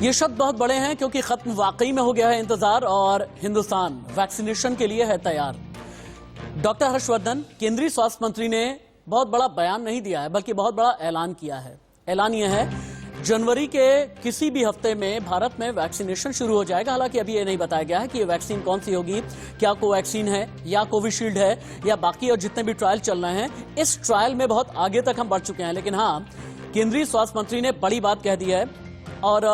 ये शब्द बहुत बड़े हैं क्योंकि खत्म वाकई में हो गया है इंतजार और हिंदुस्तान वैक्सीनेशन के लिए है तैयार। डॉक्टर हर्षवर्धन, केंद्रीय स्वास्थ्य मंत्री ने बहुत बड़ा बयान नहीं दिया है बल्कि बहुत बड़ा ऐलान किया है। ऐलान यह है जनवरी के किसी भी हफ्ते में भारत में वैक्सीनेशन शुरू हो जाएगा। हालांकि अभी ये नहीं बताया गया है कि ये वैक्सीन कौन सी होगी, क्या कोवैक्सीन है या कोविशील्ड है या बाकी और जितने भी ट्रायल चल रहे हैं। इस ट्रायल में बहुत आगे तक हम बढ़ चुके हैं, लेकिन हाँ, केंद्रीय स्वास्थ्य मंत्री ने बड़ी बात कह दी है और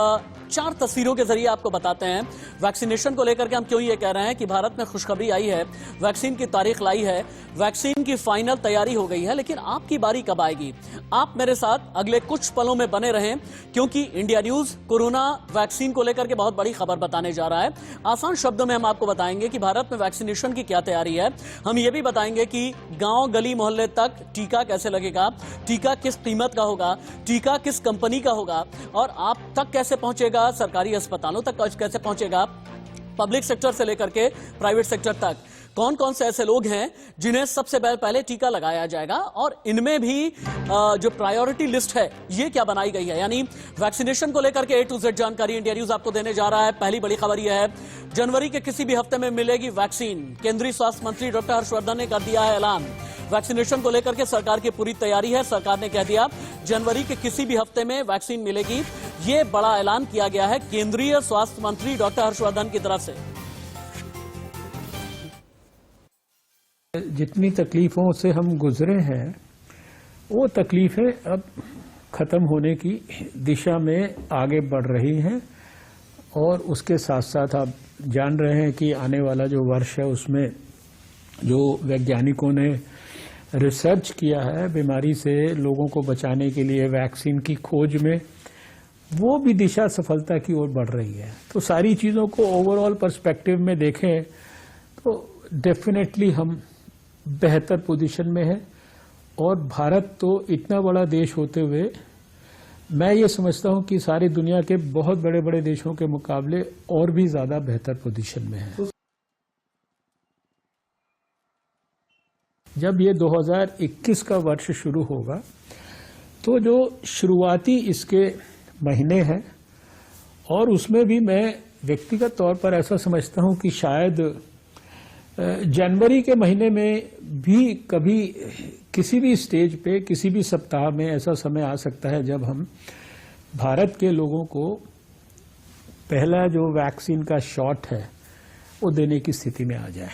4 तस्वीरों के जरिए आपको बताते हैं वैक्सीनेशन को लेकर के हम क्यों ये कह रहे हैं कि भारत में खुशखबरी आई है, वैक्सीन की तारीख लाई है, वैक्सीन की फाइनल तैयारी हो गई है। लेकिन आपकी बारी कब आएगी? आप मेरे साथ अगले कुछ पलों में बने रहें क्योंकि इंडिया न्यूज कोरोना वैक्सीन को लेकर के बहुत बड़ी खबर बताने जा रहा है। आसान शब्दों में हम आपको बताएंगे कि भारत में वैक्सीनेशन की क्या तैयारी है। हम ये भी बताएंगे कि गांव गली मोहल्ले तक टीका कैसे लगेगा, टीका किस कीमत का होगा, टीका किस कंपनी का होगा और आप तक कैसे पहुंचेगा, सरकारी अस्पतालों तक कैसे पहुंचेगा, पब्लिक सेक्टर से लेकर के प्राइवेट सेक्टर तक कौन कौन से ऐसे लोग हैं जिन्हें सबसे पहले टीका लगाया जाएगा और इनमें भी जो प्रायोरिटी लिस्ट है ये क्या बनाई गई है। यानी वैक्सीनेशन को लेकर के A to Z जानकारी इंडिया न्यूज आपको देने जा रहा है। पहली बड़ी खबर यह है, जनवरी के किसी भी हफ्ते में मिलेगी वैक्सीन। केंद्रीय स्वास्थ्य मंत्री डॉक्टर हर्षवर्धन ने कर दिया है ऐलान। वैक्सीनेशन को लेकर के सरकार की पूरी तैयारी है। सरकार ने कह दिया जनवरी के किसी भी हफ्ते में वैक्सीन मिलेगी। ये बड़ा ऐलान किया गया है केंद्रीय स्वास्थ्य मंत्री डॉक्टर हर्षवर्धन की तरफ से। जितनी तकलीफों से हम गुजरे हैं वो तकलीफें अब खत्म होने की दिशा में आगे बढ़ रही हैं और उसके साथ साथ आप जान रहे हैं कि आने वाला जो वर्ष है उसमें जो वैज्ञानिकों ने रिसर्च किया है बीमारी से लोगों को बचाने के लिए वैक्सीन की खोज में, वो भी दिशा सफलता की ओर बढ़ रही है। तो सारी चीज़ों को ओवरऑल पर्सपेक्टिव में देखें तो डेफिनेटली हम बेहतर पोजीशन में है और भारत तो इतना बड़ा देश होते हुए मैं ये समझता हूं कि सारी दुनिया के बहुत बड़े बड़े देशों के मुकाबले और भी ज्यादा बेहतर पोजीशन में है। जब ये 2021 का वर्ष शुरू होगा तो जो शुरुआती इसके महीने हैं और उसमें भी मैं व्यक्तिगत तौर पर ऐसा समझता हूं कि शायद जनवरी के महीने में भी कभी किसी भी स्टेज पे किसी भी सप्ताह में ऐसा समय आ सकता है जब हम भारत के लोगों को पहला जो वैक्सीन का शॉट है वो देने की स्थिति में आ जाए।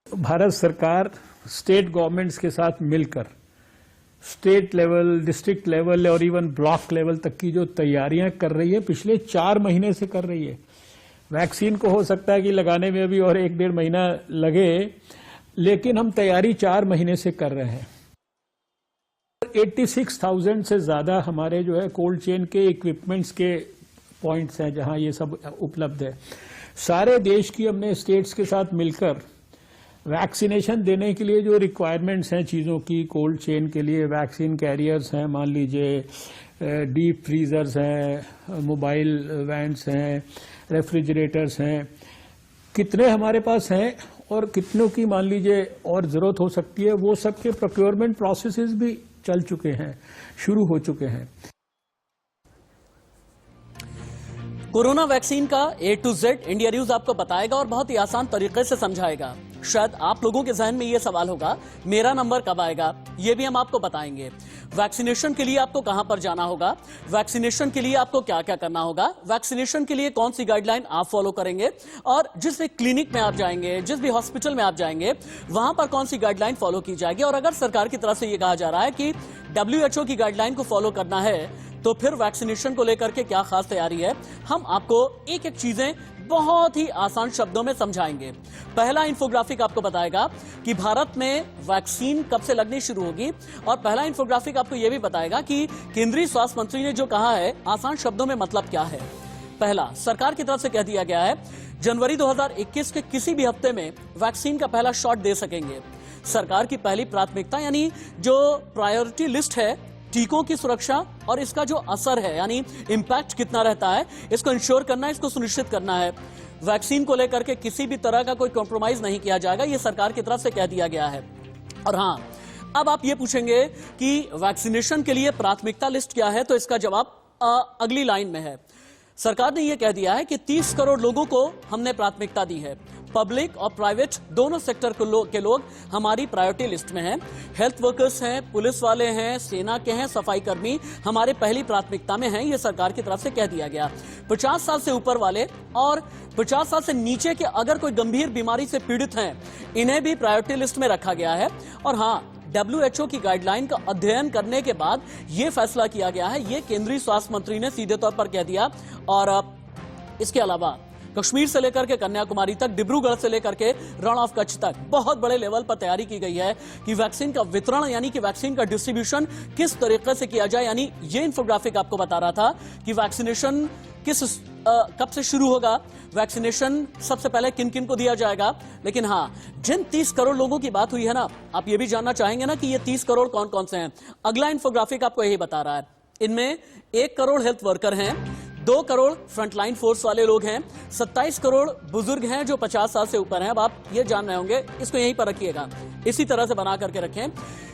भारत सरकार स्टेट गवर्नमेंट्स के साथ मिलकर स्टेट लेवल, डिस्ट्रिक्ट लेवल और इवन ब्लॉक लेवल तक की जो तैयारियां कर रही है, पिछले 4 महीने से कर रही है। वैक्सीन को हो सकता है कि लगाने में अभी और 1-1.5 महीना लगे, लेकिन हम तैयारी 4 महीने से कर रहे हैं। 86,000 से ज्यादा हमारे जो है कोल्ड चेन के इक्विपमेंट्स के पॉइंट्स हैं जहां ये सब उपलब्ध है। सारे देश की हमने स्टेट्स के साथ मिलकर वैक्सीनेशन देने के लिए जो रिक्वायरमेंट्स हैं चीज़ों की, कोल्ड चेन के लिए वैक्सीन कैरियर्स हैं, मान लीजिए डीप फ्रीजर्स हैं, मोबाइल वैन्स हैं, रेफ्रिजरेटर्स हैं, कितने हमारे पास हैं और कितनों की मान लीजिए और ज़रूरत हो सकती है, वो सब के प्रोक्योरमेंट प्रोसेसेस भी चल चुके हैं, शुरू हो चुके हैं। कोरोना वैक्सीन का A to Z India news आपको बताएगा और बहुत ही आसान तरीके से समझाएगा। शायद आप लोगों के जहन में ये सवाल होगा, मेरा नंबर कब आएगा? ये भी हम आपको बताएंगे। वैक्सीनेशन के लिए आपको कहां पर जाना होगा, वैक्सीनेशन के लिए आपको क्या क्या करना होगा, वैक्सीनेशन के लिए कौन सी गाइडलाइन आप फॉलो करेंगे और जिस भी क्लिनिक में आप जाएंगे, जिस भी हॉस्पिटल में आप जाएंगे, वहां पर कौन सी गाइडलाइन फॉलो की जाएगी। और अगर सरकार की तरफ से यह कहा जा रहा है कि WHO की गाइडलाइन को फॉलो करना है तो फिर वैक्सीनेशन को लेकर के क्या खास तैयारी है, हम आपको एक एक चीजें बहुत ही आसान शब्दों में समझाएंगे। पहला इंफोग्राफिक आपको बताएगा कि भारत में वैक्सीन कब से लगनी शुरू होगी और पहला इंफोग्राफिक आपको यह भी बताएगा कि केंद्रीय स्वास्थ्य मंत्री ने जो कहा है आसान शब्दों में मतलब क्या है। पहला, सरकार की तरफ से कह दिया गया है जनवरी 2021 के किसी भी हफ्ते में वैक्सीन का पहला शॉट दे सकेंगे। सरकार की पहली प्राथमिकता यानी जो प्रायोरिटी लिस्ट है, टीकों की सुरक्षा और इसका जो असर है यानी इंपैक्ट कितना रहता है, इसको इंश्योर करना है, इसको सुनिश्चित करना है। वैक्सीन को लेकर के किसी भी तरह का कोई कॉम्प्रोमाइज नहीं किया जाएगा, ये सरकार की तरफ से कह दिया गया है। और हाँ, अब आप ये पूछेंगे कि वैक्सीनेशन के लिए प्राथमिकता लिस्ट क्या है, तो इसका जवाब अगली लाइन में है। सरकार ने यह कह दिया है कि 30 करोड़ लोगों को हमने प्राथमिकता दी है। पब्लिक और प्राइवेट दोनों सेक्टर के लोग हमारी प्रायोरिटी लिस्ट में हैं। हेल्थ वर्कर्स हैं, पुलिस वाले हैं, सेना के हैं, सफाई कर्मी हमारे पहली प्राथमिकता में हैं। ये सरकार की तरफ से कह दिया गया। 50 साल से ऊपर वाले और 50 साल से नीचे के अगर कोई गंभीर बीमारी से पीड़ित हैं, इन्हें भी प्रायोरिटी लिस्ट में रखा गया है। और हाँ, WHO की गाइडलाइन का अध्ययन करने के बाद यह फैसला किया गया है। यह केंद्रीय स्वास्थ्य मंत्री ने सीधे तौर पर कह दिया। और इसके अलावा कश्मीर से लेकर के कन्याकुमारी तक, डिब्रूगढ़ से लेकर के रण ऑफ कच्छ तक बहुत बड़े लेवल पर तैयारी की गई है कि वैक्सीन का वितरण यानी कि वैक्सीन का डिस्ट्रीब्यूशन किस तरीके से किया जाए। यानी ये इंफोग्राफिक आपको बता रहा था कि वैक्सीनेशन कब से शुरू होगा, वैक्सीनेशन सबसे पहले किन किन को दिया जाएगा। लेकिन हाँ, जिन 30 करोड़ लोगों की बात हुई है ना, आप ये भी जानना चाहेंगे ना कि ये 30 करोड़ कौन कौन से हैं। अगला इंफोग्राफिक आपको यही बता रहा है। इनमें 1 करोड़ हेल्थ वर्कर हैं, 2 करोड़ फ्रंटलाइन फोर्स वाले लोग हैं, 27 करोड़ बुजुर्ग हैं जो 50 साल से ऊपर हैं। अब आप ये जान रहे होंगे, इसको यहीं पर रखिएगा, इसी तरह से बना करके रखें।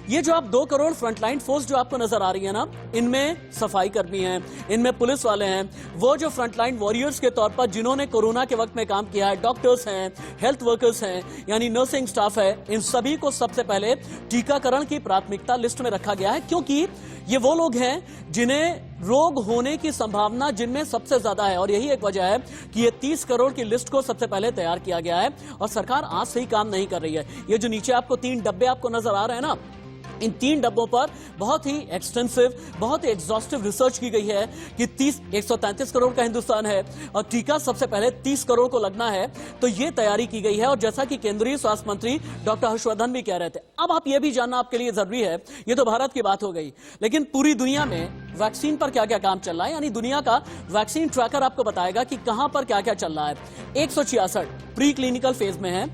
ये जो आप 2 करोड़ फ्रंटलाइन फोर्स जो आपको नजर आ रही है ना, इनमें सफाई कर्मी हैं, इनमें पुलिस वाले हैं, वो जो फ्रंटलाइन वॉरियर्स के तौर पर जिन्होंने कोरोना के वक्त में काम किया है, डॉक्टर्स हैं, हेल्थ वर्कर्स हैं, यानी नर्सिंग स्टाफ है, इन सभी को सबसे पहले टीकाकरण की प्राथमिकता लिस्ट में रखा गया है। क्योंकि ये वो लोग हैं जिन्हें रोग होने की संभावना जिनमें सबसे ज्यादा है। और यही एक वजह है कि ये 30 करोड़ की लिस्ट को सबसे पहले तैयार किया गया है। और सरकार आज से ही काम नहीं कर रही है। ये जो नीचे आपको 3 डब्बे आपको नजर आ रहे हैं ना, इन 3 डब्बों पर बहुत ही एक्सटेंसिव, बहुत ही एग्जॉस्टिव रिसर्च की गई है कि 133 करोड़ का हिंदुस्तान है और टीका सबसे पहले 30 करोड़ को लगना है। तो ये तैयारी की गई है। और जैसा कि केंद्रीय स्वास्थ्य मंत्री डॉक्टर हर्षवर्धन भी कह रहे थे, अब आप ये भी जानना आपके लिए जरूरी है, ये तो भारत की बात हो गई, लेकिन पूरी दुनिया में वैक्सीन पर क्या क्या काम चल रहा है। यानी दुनिया का वैक्सीन ट्रैकर आपको बताएगा कि कहां पर क्या क्या चल रहा है। 166 प्री क्लिनिकल फेज में है,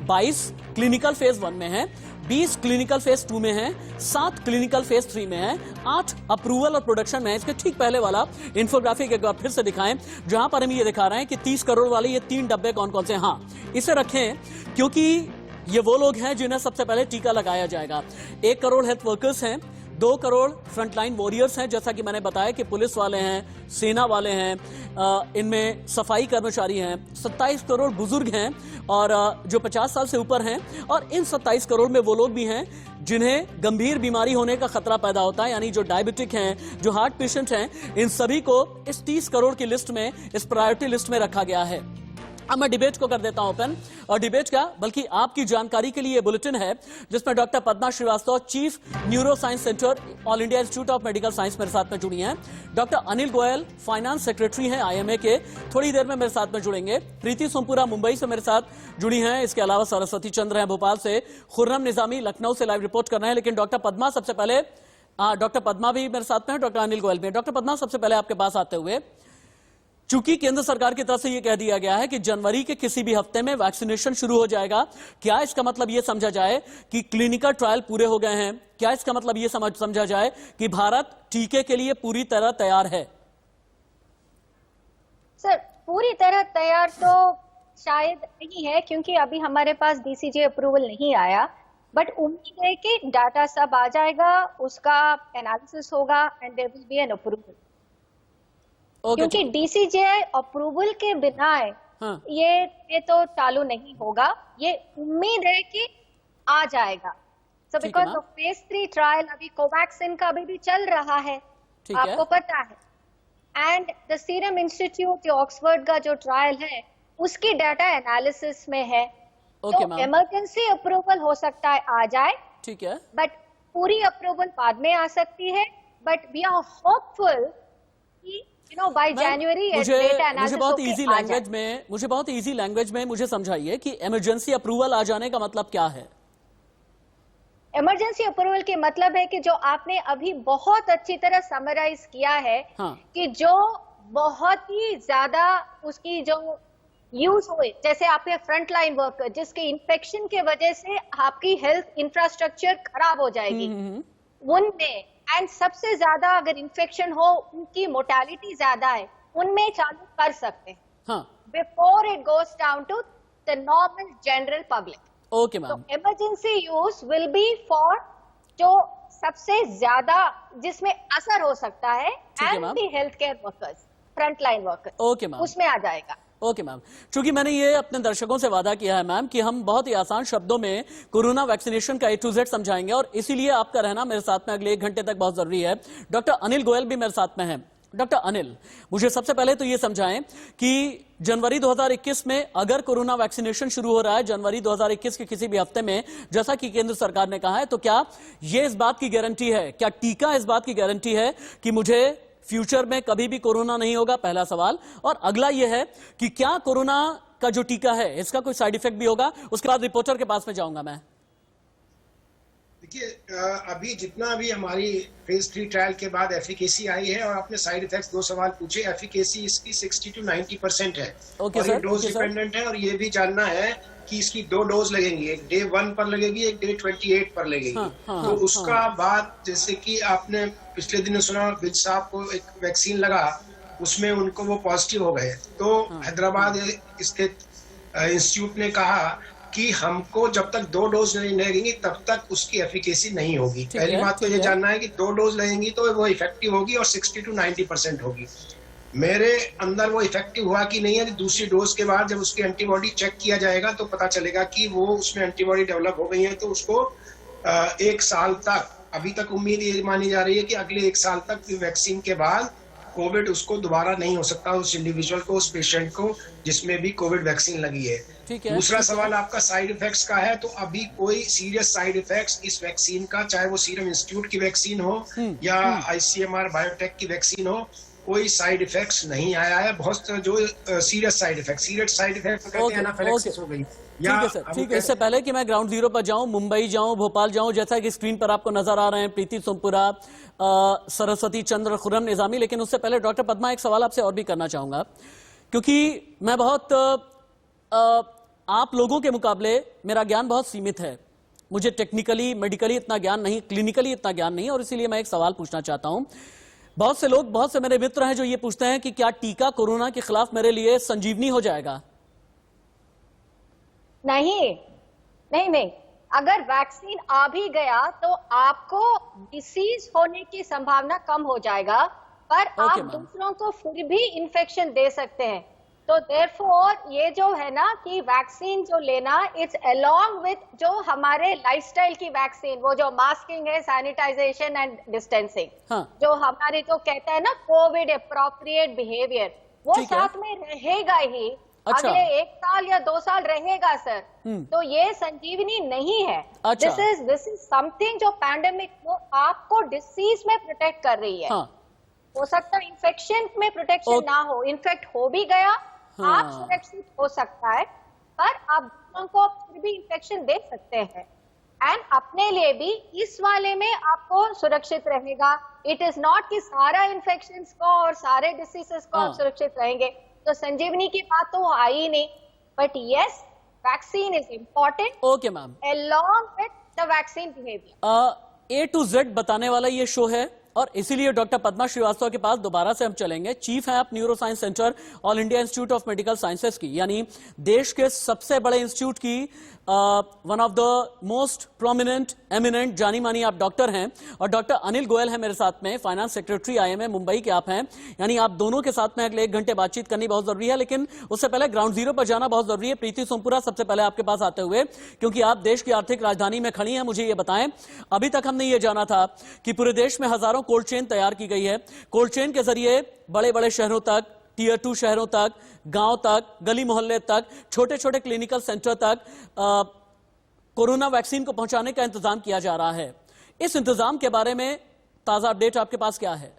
22 क्लिनिकल फेज 1 में है, 20 क्लिनिकल फेज 2 में है, 7 क्लिनिकल फेज 3 में है, 8 अप्रूवल और प्रोडक्शन में है। इसके ठीक पहले वाला इंफोग्राफिक एक बार फिर से दिखाएं, जहां पर हम ये दिखा रहे हैं कि 30 करोड़ वाले ये 3 डब्बे कौन कौन से। हाँ, इसे रखें क्योंकि ये वो लोग हैं जिन्हें सबसे पहले टीका लगाया जाएगा। 1 करोड़ हेल्थ वर्कर्स हैं, 2 करोड़ फ्रंटलाइन वॉरियर्स हैं, जैसा कि मैंने बताया कि पुलिस वाले हैं, सेना वाले हैं, इनमें सफाई कर्मचारी हैं, 27 करोड़ बुजुर्ग हैं और जो 50 साल से ऊपर हैं। और इन 27 करोड़ में वो लोग भी हैं जिन्हें गंभीर बीमारी होने का खतरा पैदा होता है, यानी जो डायबिटिक हैं, जो हार्ट पेशेंट हैं, इन सभी को इस 30 करोड़ की लिस्ट में, इस प्रायोरिटी लिस्ट में रखा गया है। अब मैं डिबेट को कर देता हूं ओपन, और डिबेट क्या बल्कि आपकी जानकारी के लिए बुलेटिन है जिसमें doctor Padma Srivastava, chief neuro science centre, All India institute of Medical Science मेरे साथ में जुड़ी हैं। Doctor Anil Goyal, finance secretary हैं IMA के, थोड़ी देर में मेरे साथ में जुड़ेंगे। प्रीति सोमपुरा मुंबई से मेरे साथ जुड़ी हैं। इसके अलावा सरस्वती चंद्र हैं भोपाल से, खुर्रम निजामी लखनऊ से लाइव रिपोर्ट कर रहे हैं। लेकिन डॉक्टर पद्मा सबसे पहले, डॉक्टर पद्मा भी मेरे साथ में है, डॉक्टर अनिल गोयल भी। डॉक्टर पद्मा, सबसे पहले आपके पास आते हुए, चूंकि केंद्र सरकार की तरफ से यह कह दिया गया है कि जनवरी के किसी भी हफ्ते में वैक्सीनेशन शुरू हो जाएगा, क्या इसका मतलब यह समझा जाए कि क्लिनिकल ट्रायल पूरे हो गए हैं? क्या इसका मतलब यह समझा जाए कि भारत टीके के लिए पूरी तरह तैयार है? सर, पूरी तरह तैयार तो शायद नहीं है, क्योंकि अभी हमारे पास DCGI अप्रूवल नहीं आया। बट उम्मीद है कि डाटा सब आ जाएगा, उसका एनालिसिस होगा and there will be an approval. क्योंकि DCGI अप्रूवल के बिना ये तो चालू नहीं होगा। ये उम्मीद है कि आ जाएगा। So because of phase 3 trial अभी कोवैक्सिन का अभी भी चल रहा है, आपको पता है। And the serum institute Oxford का जो ट्रायल है उसकी डाटा एनालिसिस में है। तो इमरजेंसी अप्रूवल हो सकता है आ जाए, ठीक है, बट पूरी अप्रूवल बाद में आ सकती है। बट वी आर होपफुल कि बाय जनवरी मुझे बहुत इजी लैंग्वेज में मुझे समझाइए कि इमरजेंसी अप्रूवल आ जाने का मतलब क्या है? इमरजेंसी अप्रूवल के मतलब है कि जो आपने अभी बहुत अच्छी तरह समराइज किया है, कि जो बहुत ही ज्यादा उसकी जो यूज हुए, जैसे आपके फ्रंट लाइन वर्कर जिसके इन्फेक्शन के वजह से आपकी हेल्थ इंफ्रास्ट्रक्चर खराब हो जाएगी, उनमें एंड सबसे ज्यादा अगर इन्फेक्शन हो, उनकी मोर्टेलिटी ज्यादा है, उनमें चालू कर सकते हैं before it goes down to the normal general public. Okay ma'am. Emergency use will be for जो सबसे ज्यादा जिसमें असर हो सकता है है and ma'am. The health care workers, front line workers, okay ma'am, उसमें आ जाएगा। ओके मैम, चूंकि मैंने ये अपने दर्शकों से वादा किया है मैम कि हम बहुत ही आसान शब्दों में कोरोना वैक्सीनेशन का A to Z समझाएंगे, और इसीलिए आपका रहना मेरे साथ में अगले 1 घंटे तक बहुत जरूरी है। डॉक्टर अनिल गोयल भी मेरे साथ में हैं। डॉक्टर अनिल, मुझे सबसे पहले तो ये समझाएं कि जनवरी 2021 में अगर कोरोना वैक्सीनेशन शुरू हो रहा है जनवरी 2021 के किसी भी हफ्ते में, जैसा कि केंद्र सरकार ने कहा है, तो क्या ये इस बात की गारंटी है, क्या टीका इस बात की गारंटी है कि मुझे फ्यूचर में कभी भी कोरोना नहीं होगा? पहला सवाल। और अगला यह है कि क्या कोरोना का जो टीका है इसका कोई साइड इफेक्ट भी होगा? उसके बाद रिपोर्टर के पास में जाऊंगा मैं। देखिए, अभी जितना भी हमारी फेज 3 ट्रायल के बाद एफिकेसी आई है, और आपने साइड इफेक्ट्स 2 सवाल पूछे, एफिकेसी इसकी 60 to 90% है। ओके और ये sir, dose okay sir. Dependent है, और ये भी जानना है कि इसकी 2 डोज लगेंगी, एक डे 1 पर लगेगी, एक डे 28 पर लगेगी। हाँ, तो उसका बाद, जैसे कि आपने पिछले दिनों सुना, विज साहब को एक वैक्सीन लगा, उसमें उनको वो पॉजिटिव हो गए। तो हैदराबाद स्थित इंस्टीट्यूट ने कहा कि हमको जब तक 2 डोज नहीं लगेंगी तब तक उसकी एफिकेसी नहीं होगी। पहली बात तो ये जानना है कि 2 डोज लगेंगी तो वो इफेक्टिव होगी और 60 to 90% होगी। मेरे अंदर वो इफेक्टिव हुआ कि नहीं है, दूसरी डोज के बाद जब उसकी एंटीबॉडी चेक किया जाएगा तो पता चलेगा कि वो उसमें एंटीबॉडी डेवलप हो गई है। तो उसको 1 साल तक, अभी तक उम्मीद ये मानी जा रही है कि अगले 1 साल तक वैक्सीन के बाद कोविड उसको दोबारा नहीं हो सकता, उस इंडिविजुअल को, उस पेशेंट को जिसमें भी कोविड वैक्सीन लगी है। ठीक है। दूसरा सवाल आपका साइड इफेक्ट्स का है, तो अभी कोई सीरियस साइड इफेक्ट्स इस वैक्सीन का, चाहे वो सीरम इंस्टीट्यूट की वैक्सीन हो या ICMR बायोटेक की वैक्सीन हो, कोई साइड इफेक्ट्स नहीं आया है। बहुत जो सीरियस साइड इफेक्ट कहते हैं, एनाफिलैक्सिस हो गई। ठीक है सर, ठीक है। इससे पहले कि मैं ग्राउंड जीरो पर जाऊं, मुंबई जाऊं, भोपाल जाऊं, जैसा कि स्क्रीन पर आपको नजर आ रहे हैं प्रीति सोमपुरा, सरस्वती चंद्र, खुर्रम निजामी, लेकिन उससे पहले डॉक्टर पद्मा एक सवाल आपसे और भी करना चाहूंगा, क्योंकि मैं बहुत आप लोगों के मुकाबले मेरा ज्ञान बहुत सीमित है। मुझे टेक्निकली, मेडिकली इतना ज्ञान नहीं, क्लिनिकली इतना ज्ञान नहीं, और इसीलिए मैं एक सवाल पूछना चाहता हूं। बहुत से लोग, बहुत से मेरे मित्र हैं जो ये पूछते हैं कि क्या टीका कोरोना के खिलाफ मेरे लिए संजीवनी हो जाएगा? नहीं। अगर वैक्सीन आ भी गया तो आपको डिसीज होने की संभावना कम हो जाएगा, पर आप दूसरों को फिर भी इन्फेक्शन दे सकते हैं। तो देयरफॉर ये जो है ना कि वैक्सीन जो लेना, इट्स अलोंग विथ जो हमारे लाइफस्टाइल की वैक्सीन, वो जो मास्किंग है, सैनिटाइजेशन एंड डिस्टेंसिंग, जो हमारे जो कहता है ना कोविड अप्रोप्रिएट बिहेवियर, वो साथ में रहेगा ही। अच्छा। अगले 1 साल या 2 साल रहेगा सर। तो ये संजीवनी नहीं है। अच्छा। दिस इज समथिंग जो पैंडेमिक को आपको डिसीज में प्रोटेक्ट कर रही है। हो सकता है इन्फेक्शन में प्रोटेक्शन ना हो, इन्फेक्ट हो भी गया, आप सुरक्षित हो सकता है, पर आप दूसरों को फिर भी इन्फेक्शन दे सकते हैं। एंड अपने लिए भी इस वाले में आपको सुरक्षित रहेगा। इट इज नॉट कि सारा इन्फेक्शन को और सारे डिसीजेस को आप सुरक्षित रहेंगे। तो संजीवनी की बात तो आई ही नहीं, but yes, vaccine is important. Okay ma'am, along with the vaccine behaviour. A to Z बताने वाला ये शो है, और इसीलिए डॉक्टर पद्मा श्रीवास्तव के पास दोबारा से हम चलेंगे। चीफ हैं आप neuro science centre, All India institute of medical sciences की, यानी देश के सबसे बड़े इंस्टीट्यूट की one of the most prominent, eminent, जानी मानी आप डॉक्टर हैं। और डॉक्टर अनिल गोयल है मेरे साथ में, फाइनेंस सेक्रेटरी IMA मुंबई के आप हैं। यानी आप दोनों के साथ में अगले 1 घंटे बातचीत करनी बहुत जरूरी है, लेकिन उससे पहले ग्राउंड जीरो पर जाना बहुत जरूरी है। प्रीति सोमपुरा, सबसे पहले आपके पास आते हुए, क्योंकि आप देश की आर्थिक राजधानी में खड़ी हैं, मुझे ये बताएं, अभी तक हमने ये जाना था कि पूरे देश में हजारों कोल्ड चेन तैयार की गई है। कोल्ड चेन के जरिए बड़े बड़े शहरों तक, Tier 2 शहरों तक, गांव तक, गली मोहल्ले तक, छोटे छोटे क्लिनिकल सेंटर तक कोरोना वैक्सीन को पहुंचाने का इंतजाम किया जा रहा है। इस इंतजाम के बारे में ताजा अपडेट आपके पास क्या है?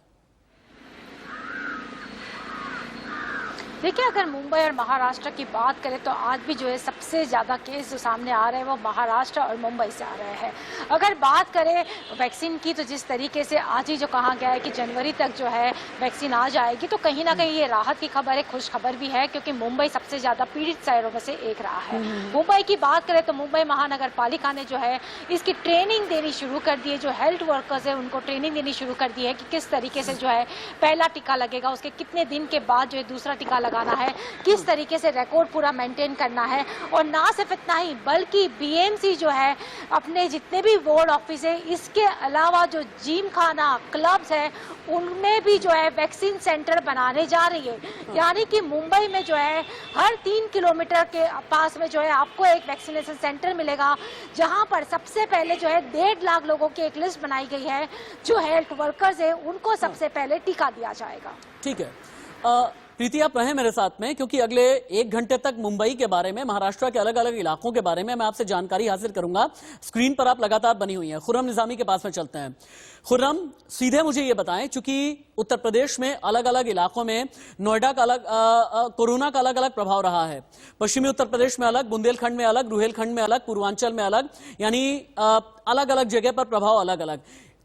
देखिए, अगर मुंबई और महाराष्ट्र की बात करें तो आज भी जो है सबसे ज़्यादा केस जो सामने आ रहे हैं वो महाराष्ट्र और मुंबई से आ रहे हैं। अगर बात करें वैक्सीन की, तो जिस तरीके से आज ही जो कहा गया है कि जनवरी तक जो है वैक्सीन आ जाएगी, तो कहीं ना कहीं ये राहत की खबर है, खुश खबर भी है, क्योंकि मुंबई सबसे ज़्यादा पीड़ित शहरों में से एक रहा है। मुंबई की बात करें तो मुंबई महानगर पालिका ने जो है इसकी ट्रेनिंग देनी शुरू कर दी है। जो हेल्थ वर्कर्स है उनको ट्रेनिंग देनी शुरू कर दी है कि किस तरीके से जो है पहला टीका लगेगा, उसके कितने दिन के बाद जो है दूसरा टीका लगाना है, किस तरीके से रिकॉर्ड पूरा मेंटेन करना है। और ना सिर्फ इतना ही बल्कि बीएमसी जो है अपने जितने भी वार्ड ऑफिस है, इसके अलावा जो जिम खाना क्लब्स है उनमें भी जो है वैक्सीन सेंटर बनाने जा रही है। यानी कि मुंबई में जो है हर 3 किलोमीटर के पास में जो है आपको एक वैक्सीनेशन सेंटर मिलेगा, जहां पर सबसे पहले जो है 1.5 लाख लोगों की एक लिस्ट बनाई गई है जो हेल्थ वर्कर्स है उनको सबसे पहले टीका दिया जाएगा। ठीक है, प्रीति आप रहे मेरे साथ में, क्योंकि अगले 1 घंटे तक मुंबई के बारे में, महाराष्ट्र के अलग अलग इलाकों के बारे में मैं आपसे जानकारी हासिल करूंगा। स्क्रीन पर आप लगातार बनी हुई हैं। खुर्रम निजामी के पास में चलते हैं। खुर्रम, सीधे मुझे ये बताएं, चूंकि उत्तर प्रदेश में अलग अलग इलाकों में नोएडा का अलग कोरोना का अलग अलग प्रभाव रहा है, पश्चिमी उत्तर प्रदेश में अलग, बुंदेलखंड में अलग, रुहेलखंड में अलग, पूर्वांचल में अलग, यानी अलग अलग जगह पर प्रभाव अलग अलग।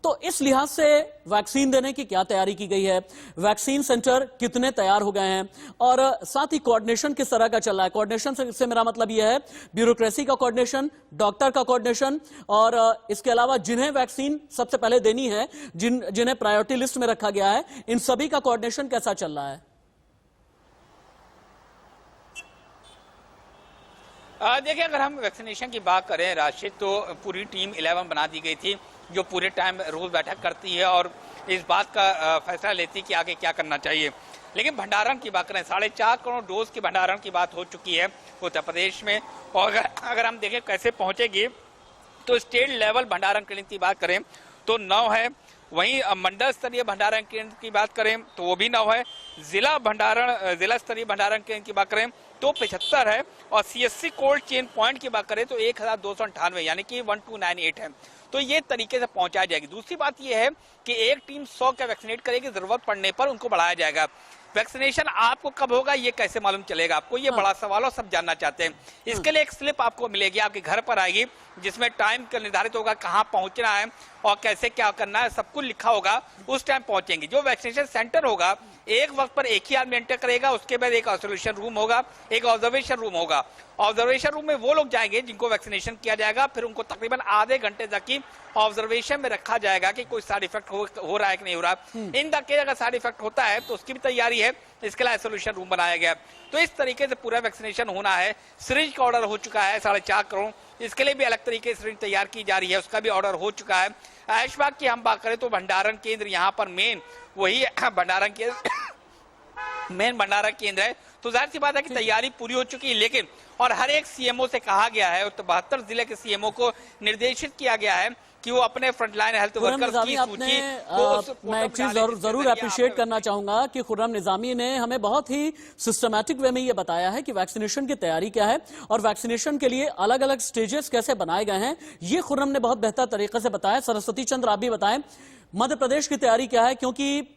तो इस लिहाज से वैक्सीन देने की क्या तैयारी की गई है, वैक्सीन सेंटर कितने तैयार हो गए हैं, और साथ ही कोऑर्डिनेशन किस तरह का चल रहा है? कोऑर्डिनेशन से मेरा मतलब यह है ब्यूरोक्रेसी का कोऑर्डिनेशन, डॉक्टर का कोऑर्डिनेशन, और इसके अलावा जिन्हें वैक्सीन सबसे पहले देनी है, जिन्हें प्रायोरिटी लिस्ट में रखा गया है, इन सभी का कोऑर्डिनेशन कैसा चल रहा है? देखिए, अगर हम वैक्सीनेशन की बात करें राशिद, तो पूरी टीम 11 बना दी गई थी जो पूरे टाइम रोज बैठक करती है और इस बात का फैसला लेती है कि आगे क्या करना चाहिए। लेकिन भंडारण की बात करें, 4.5 करोड़ डोज की भंडारण की बात हो चुकी है उत्तर प्रदेश में। और अगर हम देखें कैसे पहुंचेगी, तो स्टेट लेवल भंडारण केंद्र की बात करें तो 9 है, वहीं मंडल स्तरीय भंडारण केंद्र की बात करें तो वो भी 9 है, जिला स्तरीय भंडारण केंद्र की बात करें तो 75 है, और सीएससी कोल्ड चेन पॉइंट की बात करें तो 1298 यानी कि 1298 है। तो ये तरीके से पहुंचाई जाएगी। दूसरी बात ये है कि एक टीम 100 का वैक्सीनेट करेगी, जरूरत पड़ने पर उनको बढ़ाया जाएगा। वैक्सीनेशन आपको कब होगा ये कैसे मालूम चलेगा आपको, ये बड़ा सवाल और सब जानना चाहते हैं। इसके लिए एक स्लिप आपको मिलेगी, आपके घर पर आएगी, जिसमें टाइम निर्धारित होगा, कहाँ पहुंचना है और कैसे क्या करना है, सब कुछ लिखा होगा। उस टाइम पहुंचेंगे। जो वैक्सीनेशन सेंटर होगा एक वक्त पर एक ही आदमी एंटर करेगा, उसके बाद एक आइसोलेशन रूम होगा, एक ऑब्जर्वेशन रूम होगा। ऑब्जर्वेशन रूम में वो लोग जाएंगे जिनको वैक्सीनेशन किया जाएगा, फिर उनको तकरीबन आधे घंटे तक की ऑब्जर्वेशन में रखा जाएगा कि कोई साइड इफेक्ट हो रहा है कि नहीं हो रहा। इन तक के अगर साइड इफेक्ट होता है तो उसकी भी तैयारी है, इसके लिए आइसोलेशन रूम बनाया गया। तो इस तरीके से पूरा वैक्सीनेशन होना है। सिरिंज का ऑर्डर हो चुका है 4.5 करोड़, इसके लिए भी अलग तरीके से सिरिंज तैयार की जा रही है, उसका भी ऑर्डर हो चुका है। ऐशबाग की हम बात करें तो भंडारण केंद्र यहाँ पर मेन वही भंडारण केंद्र है, तो जाहिर सी बात है कि तैयारी पूरी हो चुकी है। लेकिन और हर एक सीएमओ से कहा गया है, और 72 जिले के सीएमओ को निर्देशित किया गया है कि वो अपने फ्रंटलाइन हेल्थ वर्कर्स की सूची मैं एक चीज जरूर अप्रिशिएट करना चाहूंगा कि खुर्रम निजामी ने हमें बहुत ही सिस्टमैटिक वे में ये बताया है कि वैक्सीनेशन की तैयारी क्या है और वैक्सीनेशन के लिए अलग अलग स्टेजेस कैसे बनाए गए हैं। ये खुर्रम ने बहुत बेहतर तरीके से बताया। सरस्वती चंद्र, आप भी बताएं मध्य प्रदेश की तैयारी क्या है, क्योंकि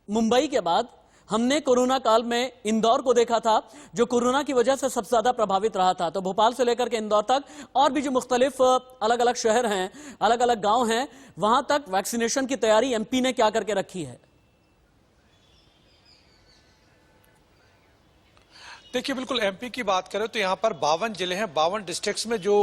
मुंबई के बाद हमने कोरोना काल में इंदौर को देखा था जो कोरोना की वजह से सबसे ज्यादा प्रभावित रहा था। तो भोपाल से लेकर के इंदौर तक और भी जो मुख्तलिफ अलग अलग शहर हैं, अलग अलग गांव हैं, वहां तक वैक्सीनेशन की तैयारी एमपी ने क्या करके रखी है? देखिए, बिल्कुल एमपी की बात करें तो यहाँ पर 52 जिले हैं, 52 डिस्ट्रिक्ट्स में जो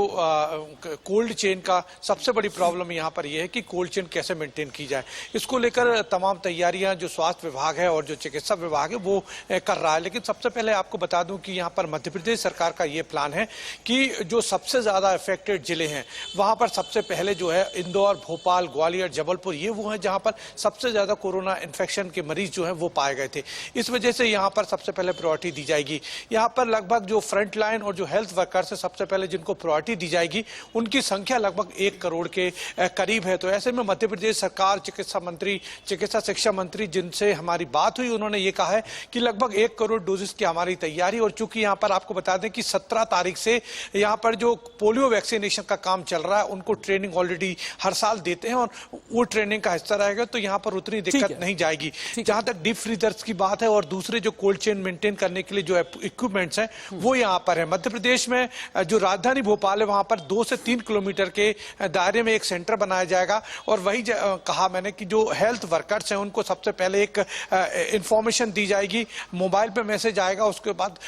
कोल्ड चेन का सबसे बड़ी प्रॉब्लम यहाँ पर यह है कि कोल्ड चेन कैसे मेंटेन की जाए। इसको लेकर तमाम तैयारियां जो स्वास्थ्य विभाग है और जो चिकित्सा विभाग है वो कर रहा है। लेकिन सबसे पहले आपको बता दूं कि यहाँ पर मध्य प्रदेश सरकार का ये प्लान है कि जो सबसे ज्यादा अफेक्टेड जिले हैं वहां पर सबसे पहले जो है इंदौर, भोपाल, ग्वालियर, जबलपुर, ये वो है जहाँ पर सबसे ज्यादा कोरोना इन्फेक्शन के मरीज जो है वो पाए गए थे। इस वजह से यहाँ पर सबसे पहले प्रायोरिटी दी जाएगी। यहाँ पर लगभग जो फ्रंट लाइन और जो हेल्थ वर्कर्स है सबसे पहले जिनको प्रायोरिटी दी जाएगी उनकी संख्या लगभग 1 करोड़ के करीब है। तो ऐसे में मध्य प्रदेश सरकार, चिकित्सा मंत्री, चिकित्सा शिक्षा मंत्री जिनसे हमारी बात हुई, उन्होंने ये कहा है कि लगभग 1 करोड़ डोजेस की हमारी तैयारी। और चूंकि यहाँ पर आपको बता दें कि 17 तारीख से यहाँ पर जो पोलियो वैक्सीनेशन का काम चल रहा है उनको ट्रेनिंग ऑलरेडी हर साल देते हैं और वो ट्रेनिंग का हिस्सा रहेगा, तो यहाँ पर उतनी दिक्कत नहीं जाएगी। जहां तक डीप फ्रीजर्स की बात है और दूसरे जो कोल्ड चेन मेंटेन करने के लिए जो इक्विपमेंट्स हैं वो यहाँ पर है। मध्य प्रदेश में जो राजधानी भोपाल है वहां पर 2 से 3 किलोमीटर के दायरे में एक सेंटर बनाया जाएगा और वही कहा मैंने कि जो हेल्थ वर्कर्स हैं उनको सबसे पहले एक इंफॉर्मेशन दी जाएगी, मोबाइल पे मैसेज आएगा, उसके बाद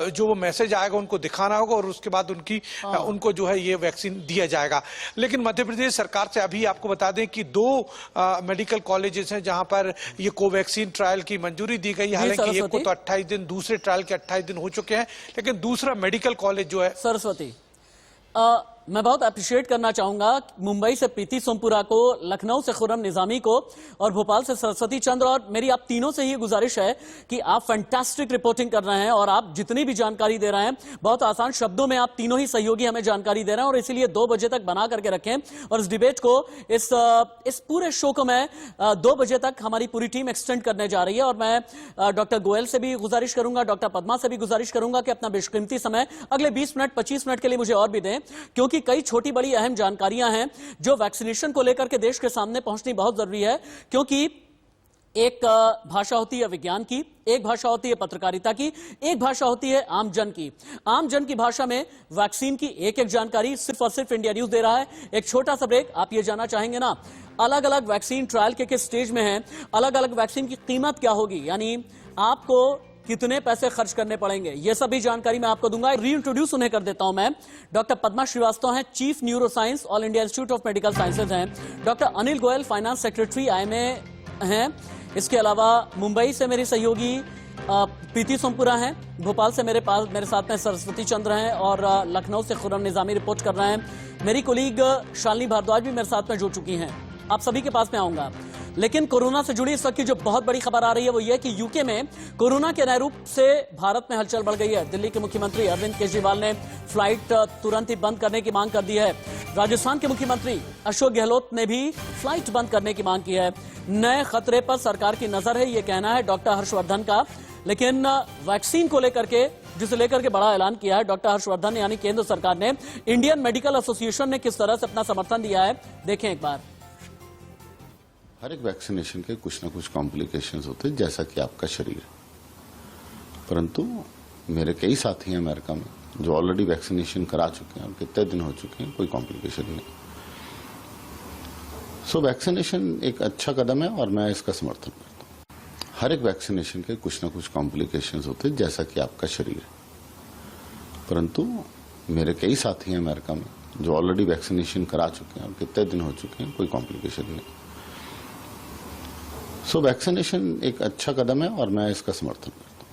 जो वो मैसेज आएगा उनको दिखाना होगा और उसके बाद उनको जो है ये वैक्सीन दिया जाएगा। लेकिन मध्य प्रदेश सरकार से अभी आपको बता दें कि 2 मेडिकल कॉलेजेस हैं जहां पर ये कोवैक्सीन ट्रायल की मंजूरी दी गई है। हालांकि एक को तो 28 दिन, दूसरे ट्रायल के 28 दिन हो चुके हैं, लेकिन दूसरा मेडिकल कॉलेज जो है सरस्वती, मैं बहुत अप्रिशिएट करना चाहूंगा मुंबई से प्रीति सोमपुरा को, लखनऊ से खुर्रम निजामी को और भोपाल से सरस्वती चंद्र। और मेरी आप तीनों से ही गुजारिश है कि आप फैंटास्टिक रिपोर्टिंग कर रहे हैं और आप जितनी भी जानकारी दे रहे हैं बहुत आसान शब्दों में आप तीनों ही सहयोगी हमें जानकारी दे रहे हैं और इसीलिए 2 बजे तक बना करके रखें। और इस डिबेट को, इस पूरे शो को मैं 2 बजे तक हमारी पूरी टीम एक्सटेंड करने जा रही है। और मैं डॉक्टर गोयल से भी गुजारिश करूंगा, डॉक्टर पद्मा से भी गुजारिश करूंगा कि अपना बेशकीमती समय अगले 20 मिनट 25 मिनट के लिए मुझे और भी दें, क्योंकि कई छोटी बड़ी अहम जानकारियां हैं जो वैक्सीनेशन को लेकर के देश के सामने पहुंचनी बहुत जरूरी है। क्योंकि एक भाषा होती है विज्ञान की, एक भाषा होती है पत्रकारिता की, एक भाषा होती है आम जन की। आम जन की भाषा में वैक्सीन की एक एक जानकारी सिर्फ और सिर्फ इंडिया न्यूज दे रहा है। एक छोटा सा ब्रेक। आप ये जानना चाहेंगे ना अलग अलग वैक्सीन ट्रायल के किस स्टेज में है, अलग अलग वैक्सीन की कीमत क्या होगी, यानी आपको कितने पैसे खर्च करने पड़ेंगे, ये सभी जानकारी मैं आपको दूंगा। रीइंट्रोड्यूस उन्हें कर देता हूं मैं। डॉक्टर पद्मा श्रीवास्तव हैं, chief neuro science, all India institute of medical sciences हैं। Doctor Anil Goyal, finance secretary, IMA हैं। इसके अलावा मुंबई से मेरी सहयोगी प्रीति सोमपुरा हैं, भोपाल से मेरे साथ में सरस्वती चंद्र हैं और लखनऊ से खुर्रम निजामी रिपोर्ट कर रहे हैं। मेरी कोलीग शालिनी भारद्वाज भी मेरे साथ में जुड़ चुकी हैं। आप सभी के पास में आऊंगा, लेकिन कोरोना से जुड़ी इस वक्त की जो बहुत बड़ी खबर आ रही है वो ये कि यूके में कोरोना के नए रूप से भारत में हलचल बढ़ गई है। दिल्ली के मुख्यमंत्री अरविंद केजरीवाल ने फ्लाइट तुरंत ही बंद करने की मांग कर दी है। राजस्थान के मुख्यमंत्री अशोक गहलोत ने भी फ्लाइट बंद करने की मांग की है। नए खतरे पर सरकार की नजर है, ये कहना है डॉक्टर हर्षवर्धन का। लेकिन वैक्सीन को लेकर के, जिसे लेकर के बड़ा ऐलान किया है डॉक्टर हर्षवर्धन यानी केंद्र सरकार ने, इंडियन मेडिकल एसोसिएशन ने किस तरह से अपना समर्थन दिया है, देखें एक बार। हर एक वैक्सीनेशन के कुछ ना कुछ कॉम्प्लिकेशंस होते हैं, जैसा कि आपका शरीर। परंतु मेरे कई साथी हैं अमेरिका में जो ऑलरेडी वैक्सीनेशन करा चुके हैं और कितने दिन हो चुके हैं, कोई कॉम्प्लिकेशन नहीं। सो वैक्सीनेशन एक अच्छा कदम है और मैं इसका समर्थन करता हूं। हर एक वैक्सीनेशन के कुछ ना कुछ कॉम्प्लिकेशंस होते हैं, जैसा कि आपका शरीर। परंतु मेरे कई साथी हैं अमेरिका में जो ऑलरेडी वैक्सीनेशन करा चुके हैं और कितने दिन हो चुके हैं, कोई कॉम्प्लिकेशन नहीं। सो वैक्सीनेशन एक अच्छा कदम है और मैं इसका समर्थन करता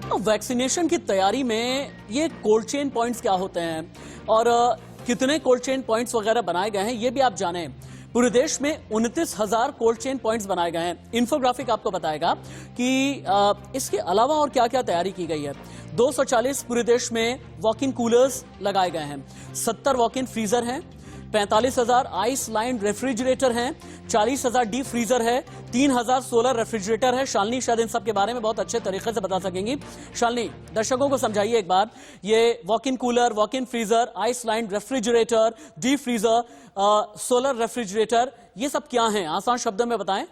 हूं। वैक्सीनेशन की तैयारी में ये कोल्ड चेन पॉइंट्स क्या होते हैं और कितने कोल्ड चेन पॉइंट्स वगैरह बनाए गए हैं, ये भी आप जानें। पूरे देश में 29,000 कोल्ड चेन पॉइंट्स बनाए गए हैं। इन्फोग्राफिक आपको बताएगा कि इसके अलावा और क्या क्या तैयारी की गई है। 240 पूरे देश में वॉक इन कूलर्स लगाए गए हैं, 70 वॉक इन फ्रीजर हैं, 45,000 आइस लाइन रेफ्रिजरेटर हैं, 40,000 डीप फ्रीजर है, 3,000 सोलर रेफ्रिजरेटर है। शालिनी शायद इन सब के बारे में बहुत अच्छे तरीके से बता सकेंगी। शालिनी, दर्शकों को समझाइए एक बार, ये walk in cooler, walk in freezer, ice line refrigerator, deep freezer, solar refrigerator, ये सब क्या हैं, आसान शब्दों में बताएं।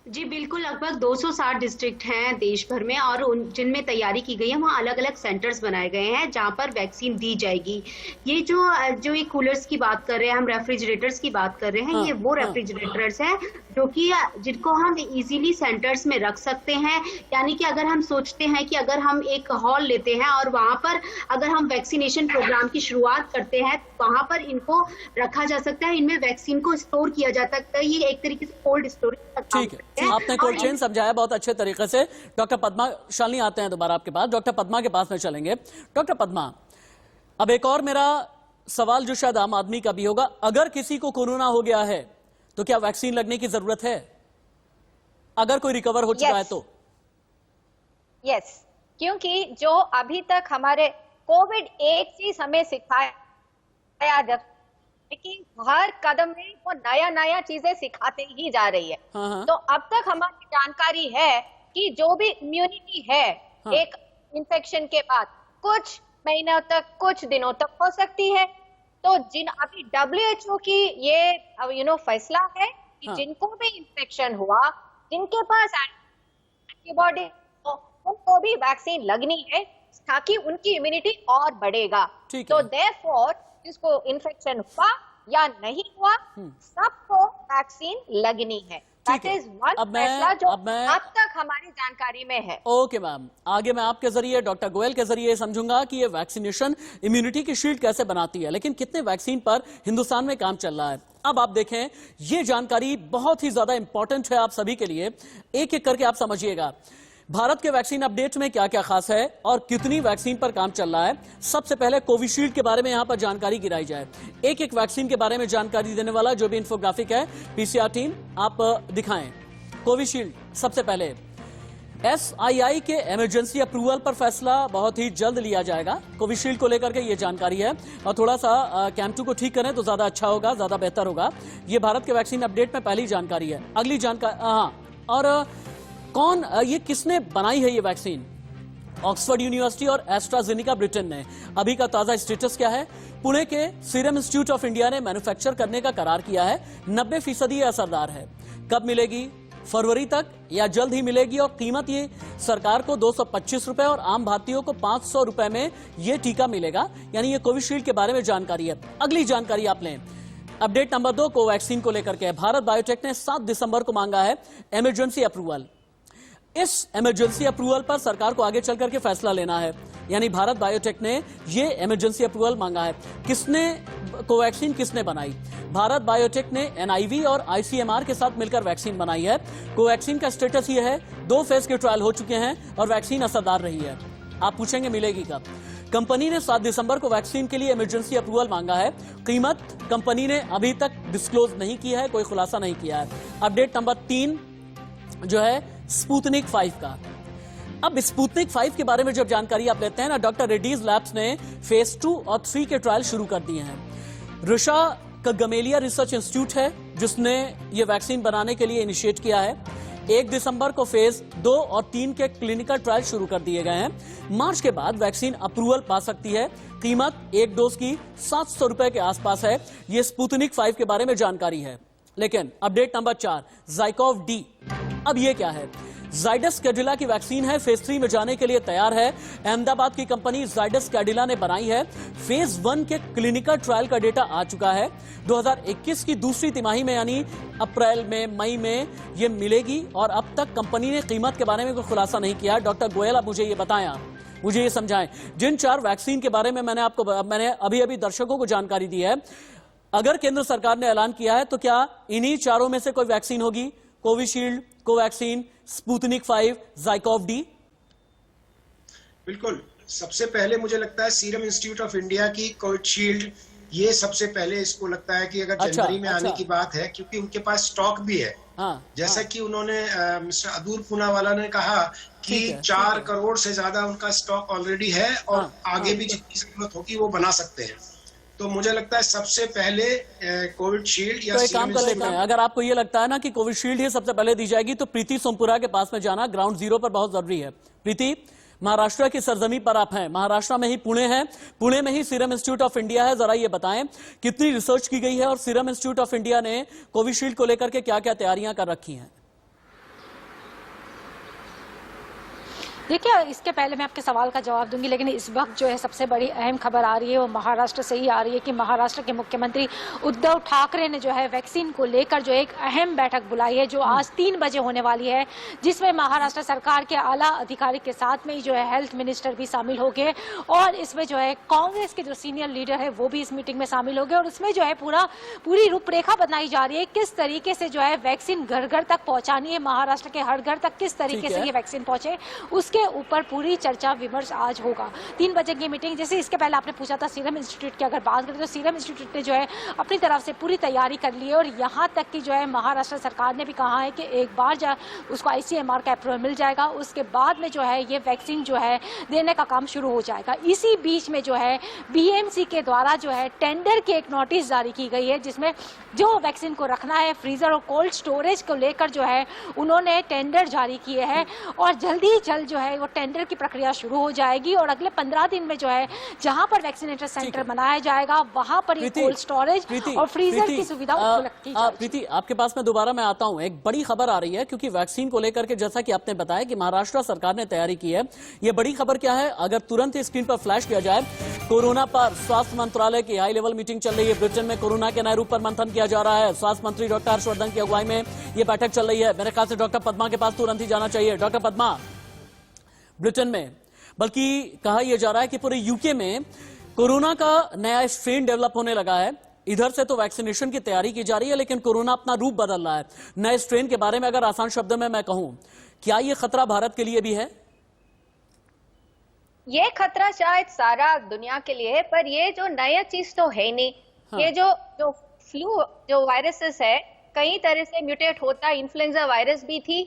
जी बिल्कुल, लगभग 260 डिस्ट्रिक्ट हैं देश भर में और जिनमें तैयारी की गई है वहाँ अलग अलग सेंटर्स बनाए गए हैं जहाँ पर वैक्सीन दी जाएगी। ये जो ये कूलर्स की बात कर रहे हैं, हम रेफ्रिजरेटर्स की बात कर रहे हैं, ये वो रेफ्रिजरेटर्स हैं जो कि जिनको हम इजीली सेंटर्स में रख सकते हैं। यानी कि अगर हम सोचते हैं कि अगर हम एक हॉल लेते हैं और वहाँ पर अगर हम वैक्सीनेशन प्रोग्राम की शुरुआत करते हैं, वहाँ पर इनको रखा जा सकता है, इनमें वैक्सीन को स्टोर किया जा सकता है। ये एक तरीके से कोल्ड स्टोरेज। ठीक है, आपने कोल्ड चेन समझाया बहुत अच्छे तरीके से। डॉक्टर पद्मा, शालिनी आते हैं दोबारा आपके पास, डॉक्टर पद्मा के पास में चलेंगे। डॉक्टर पद्मा, अब एक और मेरा सवाल जो शायद आम आदमी का भी होगा, अगर किसी को कोरोना हो गया है तो क्या वैक्सीन लगने की जरूरत है, अगर कोई रिकवर हो चुका है तो? यस, क्योंकि जो अभी तक हमारे कोविड एक चीज हमें सिखाया, लेकिन हर कदम में वो नया नया चीजें सिखाते ही जा रही है। तो अब तक हमारी जानकारी है कि जो भी इम्यूनिटी है एक इन्फेक्शन के बाद कुछ महीनों तक, कुछ दिनों तक हो सकती है। तो अभी WHO की ये फैसला है कि जिनको भी इन्फेक्शन हुआ, जिनके पास एंटीबॉडी, उनको भी वैक्सीन लगनी है ताकि उनकी इम्यूनिटी और बढ़ेगा। ठीक तो है। देयरफॉर जिसको इन्फेक्शन हुआ या नहीं हुआ, सबको वैक्सीन लगनी है। ठीक दैट है। इज वन अब मैं- फैसला जो अब मैं- अब तक हमारी जानकारी में है। ओके मैम, आगे मैं आपके जरिए डॉक्टर गोयल के जरिए समझूंगा कि ये वैक्सीनेशन इम्यूनिटी की शील्ड कैसे बनाती है, लेकिन कितने वैक्सीन पर हिंदुस्तान में काम चल रहा है। अब आप देखें, ये जानकारी बहुत ही ज्यादा इंपॉर्टेंट है आप सभी के लिए, एक एक करके आप समझिएगा भारत के वैक्सीन अपडेट में क्या क्या खास है और कितनी वैक्सीन पर काम चल रहा है। सबसे पहले कोविशील्ड के बारे में यहां पर जानकारी गिराई जाए। एक एक वैक्सीन के बारे में जानकारी देने वाला जो भी इंफोग्राफिक है, पीसीआर टीम आप दिखाएं। कोविशील्ड सबसे पहले, SII के इमरजेंसी अप्रूवल पर फैसला बहुत ही जल्द लिया जाएगा। कोविशील्ड को लेकर के ये जानकारी है और थोड़ा सा कैंप 2 को ठीक करें तो ज्यादा अच्छा होगा, ज्यादा बेहतर होगा। ये भारत के वैक्सीन अपडेट में पहली जानकारी है। अगली जानकारी, हाँ, और कौन, ये किसने बनाई है ये वैक्सीन? ऑक्सफोर्ड यूनिवर्सिटी और एस्ट्राजेनिका ब्रिटेन ने। अभी का ताजा स्टेटस क्या है? पुणे के सीरम इंस्टीट्यूट ऑफ इंडिया ने मैन्युफैक्चर करने का करार किया है। 90% असरदार है। कब मिलेगी? फरवरी तक या जल्द ही मिलेगी और कीमत ये सरकार को 225 रुपए और आम भारतीयों को 500 रुपए में ये टीका मिलेगा। यानी ये कोविशील्ड के बारे में जानकारी है। अगली जानकारी आप लें, अपडेट नंबर 2 कोवैक्सीन को लेकर के। भारत बायोटेक ने 7 दिसंबर को मांगा है इमरजेंसी अप्रूवल। इस इमरजेंसी अप्रूवल पर सरकार को आगे चल करके फैसला लेना है। यानी भारत बायोटेक ने ये इमरजेंसी अप्रूवल मांगा है। किसने कोवैक्सीन किसने बनाई? भारत बायोटेक ने NIV और ICMR के साथ मिलकर वैक्सीन बनाई है। कोवैक्सीन का स्टेटस ये है, 2 फेज के ट्रायल हो चुके हैं और वैक्सीन असरदार रही है। आप पूछेंगे मिलेगी कब? कंपनी ने 7 दिसंबर को वैक्सीन के लिए इमरजेंसी अप्रूवल मांगा है। कीमत कंपनी ने अभी तक डिस्क्लोज नहीं किया है, कोई खुलासा नहीं किया है। अपडेट नंबर 3 जो है स्पुतनिक 5 का। अब स्पुतनिक 5 के बारे में जब जानकारी आप लेते हैं ना, डॉक्टर रेड्डीज लैब्स ने फेज 2 और 3 के ट्रायल शुरू कर दिए हैं। ऋषा का गमेलिया रिसर्च इंस्टीट्यूट है जिसने ये वैक्सीन बनाने के लिए इनिशिएट किया है। 1 दिसंबर को फेज 2 और 3 के क्लिनिकल ट्रायल शुरू कर दिए गए हैं। मार्च के बाद वैक्सीन अप्रूवल पा सकती है। कीमत एक डोज की 700 रुपए के आसपास है। ये स्पुतनिक 5 के बारे में जानकारी है। लेकिन अपडेट नंबर 4 ज़ाइकोव डी। अब ये क्या है? जाइडस कैडिला की वैक्सीन है, फेज 3 में जाने के लिए तैयार है। अहमदाबाद की कंपनी जाइडस कैडिला ने बनाई है। फेज 1 के क्लिनिकल ट्रायल का डेटा आ चुका है। 2021 की दूसरी तिमाही में यानी अप्रैल में, मई में ये मिलेगी और अब तक कंपनी ने कीमत के बारे में कोई खुलासा नहीं किया। डॉक्टर गोयल, अब मुझे ये बताएं, मुझे ये समझाएं, जिन 4 वैक्सीन के बारे में मैंने अभी दर्शकों को जानकारी दी है, अगर केंद्र सरकार ने ऐलान किया है तो क्या इन्हीं 4 में से कोई वैक्सीन होगी? Covishield, Covaxin, Sputnik 5, ZyCoV D? बिल्कुल। सबसे पहले मुझे लगता है सीरम इंस्टीट्यूट ऑफ इंडिया की कोविशील्ड, ये सबसे पहले इसको लगता है कि अगर जनवरी में आने की बात है, क्योंकि उनके पास स्टॉक भी है। जैसा कि उन्होंने मिस्टर अदूर पूनावाला ने कहा कि 4 करोड़ से ज्यादा उनका स्टॉक ऑलरेडी है और आगे भी जितनी जरूरत होगी वो बना सकते हैं। तो मुझे लगता है सबसे पहले कोविशील्ड या तो एक काम कर लेते हैं, अगर आपको ये लगता है ना कि कोविशील्ड ही सबसे पहले दी जाएगी तो प्रीति सोमपुरा के पास में जाना ग्राउंड जीरो पर बहुत जरूरी है। प्रीति, महाराष्ट्र की सरजमी पर आप हैं, महाराष्ट्र में ही पुणे है, पुणे में ही सीरम इंस्टीट्यूट ऑफ इंडिया है। जरा ये बताएं कितनी रिसर्च की गई है और सीरम इंस्टीट्यूट ऑफ इंडिया ने कोविशील्ड को लेकर के क्या क्या तैयारियां कर रखी हैं? देखिए, इसके पहले मैं आपके सवाल का जवाब दूंगी, लेकिन इस वक्त जो है सबसे बड़ी अहम खबर आ रही है वो महाराष्ट्र से ही आ रही है कि महाराष्ट्र के मुख्यमंत्री उद्धव ठाकरे ने जो है वैक्सीन को लेकर जो एक अहम बैठक बुलाई है जो आज 3 बजे होने वाली है, जिसमें महाराष्ट्र सरकार के आला अधिकारी के साथ में ही जो है हेल्थ मिनिस्टर भी शामिल हो गए और इसमें जो है कांग्रेस के जो सीनियर लीडर है वो भी इस मीटिंग में शामिल हो गए और उसमें जो है पूरी रूपरेखा बनाई जा रही है किस तरीके से जो है वैक्सीन घर घर तक पहुंचानी है, महाराष्ट्र के हर घर तक किस तरीके से ये वैक्सीन पहुंचे, उसके ऊपर पूरी चर्चा विमर्श आज होगा। 3 बजे की मीटिंग। जैसे इसके पहले आपने पूछा था सीरम इंस्टीट्यूट की अगर बात करें तो सीरम इंस्टीट्यूट ने जो है अपनी तरफ से पूरी तैयारी कर ली है और यहाँ तक कि जो है महाराष्ट्र सरकार ने भी कहा है कि एक बार उसको ICMR का अप्रूवल मिल जाएगा उसके बाद में जो है ये वैक्सीन जो है देने का काम शुरू हो जाएगा। इसी बीच में जो है BMC के द्वारा जो है टेंडर की एक नोटिस जारी की गई है जिसमें जो वैक्सीन को रखना है फ्रीजर और कोल्ड स्टोरेज को लेकर जो है उन्होंने टेंडर जारी किए हैं और जल्द ही जल्द जो है वो टेंडर की प्रक्रिया शुरू हो जाएगी और अगले 15 दिन में जो है जहां पर वैक्सीनेटर सेंटर बनाया जाएगा वहां पर ये कोल्ड स्टोरेज और फ्रीजर की सुविधा उपलब्ध की जाएगी। प्रीति, आपके पास मैं दोबारा मैं आता हूं। एक बड़ी खबर आ रही है क्योंकि वैक्सीन को लेकर के जैसा कि आपने बताया कि महाराष्ट्र सरकार ने तैयारी की है। ये बड़ी खबर क्या है, अगर तुरंत स्क्रीन पर फ्लैश किया जाए, कोरोना पर स्वास्थ्य मंत्रालय की हाई लेवल मीटिंग चल रही है। ब्रिटेन में कोरोना के नए रूप पर मंथन किया जा रहा है। स्वास्थ्य मंत्री डॉक्टर हर्षवर्धन की अगुवाई में ये बैठक चल रही है। मेरे ख्याल से डॉक्टर पद्मा के पास तुरंत ही जाना चाहिए। डॉक्टर पद्मा, ब्रिटेन में, बल्कि कहा यह जा रहा है कि पूरे यूके में कोरोना का नया स्ट्रेन डेवलप होने लगा है। इधर से तो वैक्सीनेशन की तैयारी की जा रही है, लेकिन कोरोना अपना रूप बदल रहा है। नए स्ट्रेन के बारे में अगर आसान शब्दों में मैं कहूं, क्या यह खतरा भारत के लिए भी है? ये खतरा शायद सारा दुनिया के लिए है, पर ये जो नया चीज तो है नहीं। हाँ। ये जो फ्लू जो वायरसेस है कई तरह से म्यूटेट होता है। इन्फ्लुएंजा वायरस भी थी,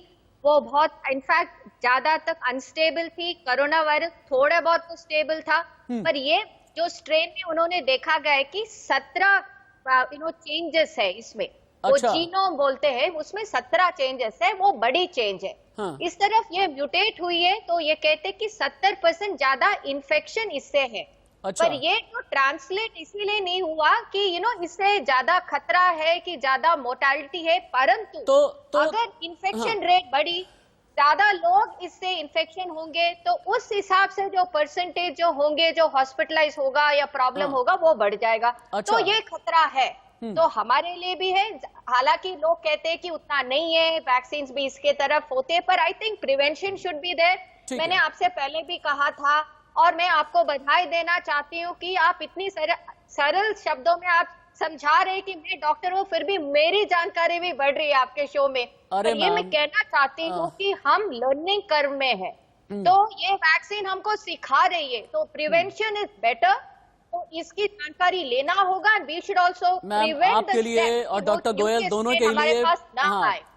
वो बहुत इनफैक्ट ज्यादा तक अनस्टेबल थी। कोरोना वायरस थोड़ा बहुत तो स्टेबल था, पर ये जो स्ट्रेन में उन्होंने देखा गया है कि 17 चेंजेस है इसमें। अच्छा। वो जीनोम बोलते हैं, उसमें 17 चेंजेस है, वो बड़ी चेंज है। हाँ। इस तरफ ये म्यूटेट हुई है तो ये कहते हैं कि 70% ज्यादा इन्फेक्शन इससे है। अच्छा। पर ये जो ट्रांसलेट इसीलिए नहीं हुआ कि इससे ज्यादा खतरा है कि ज्यादा मोर्टालिटी है, परंतु तो अगर इन्फेक्शन रेट बढ़ी, ज्यादा लोग इससे इन्फेक्शन होंगे, तो उस हिसाब से जो परसेंटेज जो होंगे जो हॉस्पिटलाइज होगा या प्रॉब्लम होगा वो बढ़ जाएगा। अच्छा। तो ये खतरा है, तो हमारे लिए भी है। हालांकि लोग कहते हैं कि उतना नहीं है, वैक्सीन भी इसके तरफ होते हैं, पर I think prevention should be there. मैंने आपसे पहले भी कहा था और मैं आपको बधाई देना चाहती हूँ कि आप इतनी सरल शब्दों में आप समझा रहे कि मैं डॉक्टर हूँ, फिर भी मेरी जानकारी भी बढ़ रही है आपके शो में। अरे ये मैं कहना चाहती हूँ कि हम लर्निंग कर्व में है, तो ये वैक्सीन हमको सिखा रही है, तो प्रिवेंशन इज बेटर। तो इसकी जानकारी लेना होगा। वी शुड आल्सो प्रिवेंट आपके लिए और डॉक्टर गोयल दोनों के लिए,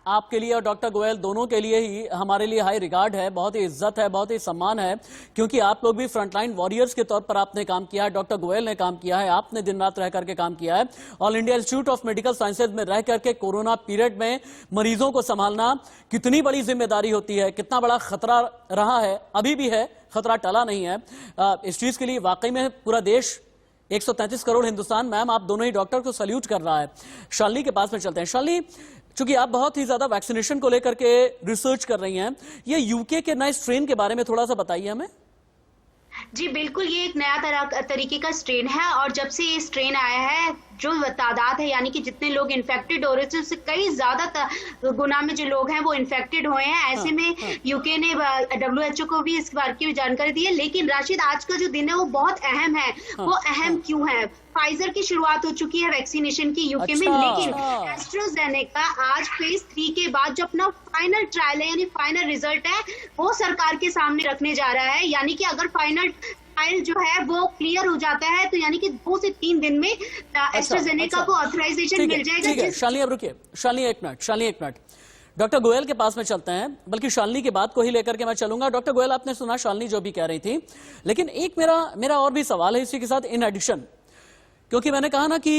आपके लिए और डॉक्टर गोयल दोनों के लिए ही हमारे लिए हाई रिगार्ड है, बहुत ही इज्जत है, बहुत ही सम्मान है, क्योंकि आप लोग भी फ्रंटलाइन वॉरियर्स के तौर पर आपने काम किया है। डॉक्टर गोयल ने काम किया है, आपने दिन रात रह करके काम किया है। All India institute of medical sciences में रह करके कोरोना पीरियड में मरीजों को संभालना कितनी बड़ी जिम्मेदारी होती है, कितना बड़ा खतरा रहा है, अभी भी है, खतरा टला नहीं है। इस चीज के लिए वाकई में पूरा देश, 133 करोड़ हिंदुस्तान, मैम आप दोनों ही डॉक्टर को सल्यूट कर रहा है। शालिनी के पास में चलते हैं। शालिनी, चूंकि आप बहुत ही ज्यादा वैक्सीनेशन को लेकर के रिसर्च कर रही हैं, ये यूके के नए स्ट्रेन के बारे में थोड़ा सा बताइए हमें। जी बिल्कुल, ये एक नया तरीके का स्ट्रेन है और जब से ये स्ट्रेन आया है, जो तादाद है यानी कि जितने लोग इन्फेक्टेड हो रहे थे उससे कई ज्यादा गुना में जो लोग हैं वो इन्फेक्टेड हुए हैं। ऐसे में यूके ने WHO को भी इस बार की जानकारी दी है। लेकिन राशिद, आज का जो दिन है वो बहुत अहम है। वो अहम क्यों है? फाइजर की शुरुआत हो चुकी है वैक्सीनेशन की यूके में, लेकिन एस्ट्राजेनेका आज फेज 3 के बाद जो अपना फाइनल ट्रायल है यानी फाइनल रिजल्ट है वो सरकार के सामने रखने जा रहा है। यानी कि अगर फाइनल ट्रायल जो है वो क्लियर हो जाता है तो यानी कि 2 से 3 दिन में एस्ट्राजेनेका को ऑथराइजेशन मिल जाएगा। शालिनी अब रुकिए, शालिनी एक मिनट, डॉक्टर गोयल के पास में चलते हैं, बल्कि शालिनी की बात को ही लेकर के मैं चलूंगा। डॉक्टर गोयल, आपने सुना शालिनी जो भी कह रही थी, लेकिन एक मेरा और भी सवाल है इसी के साथ इन एडिशन, क्योंकि मैंने कहा ना कि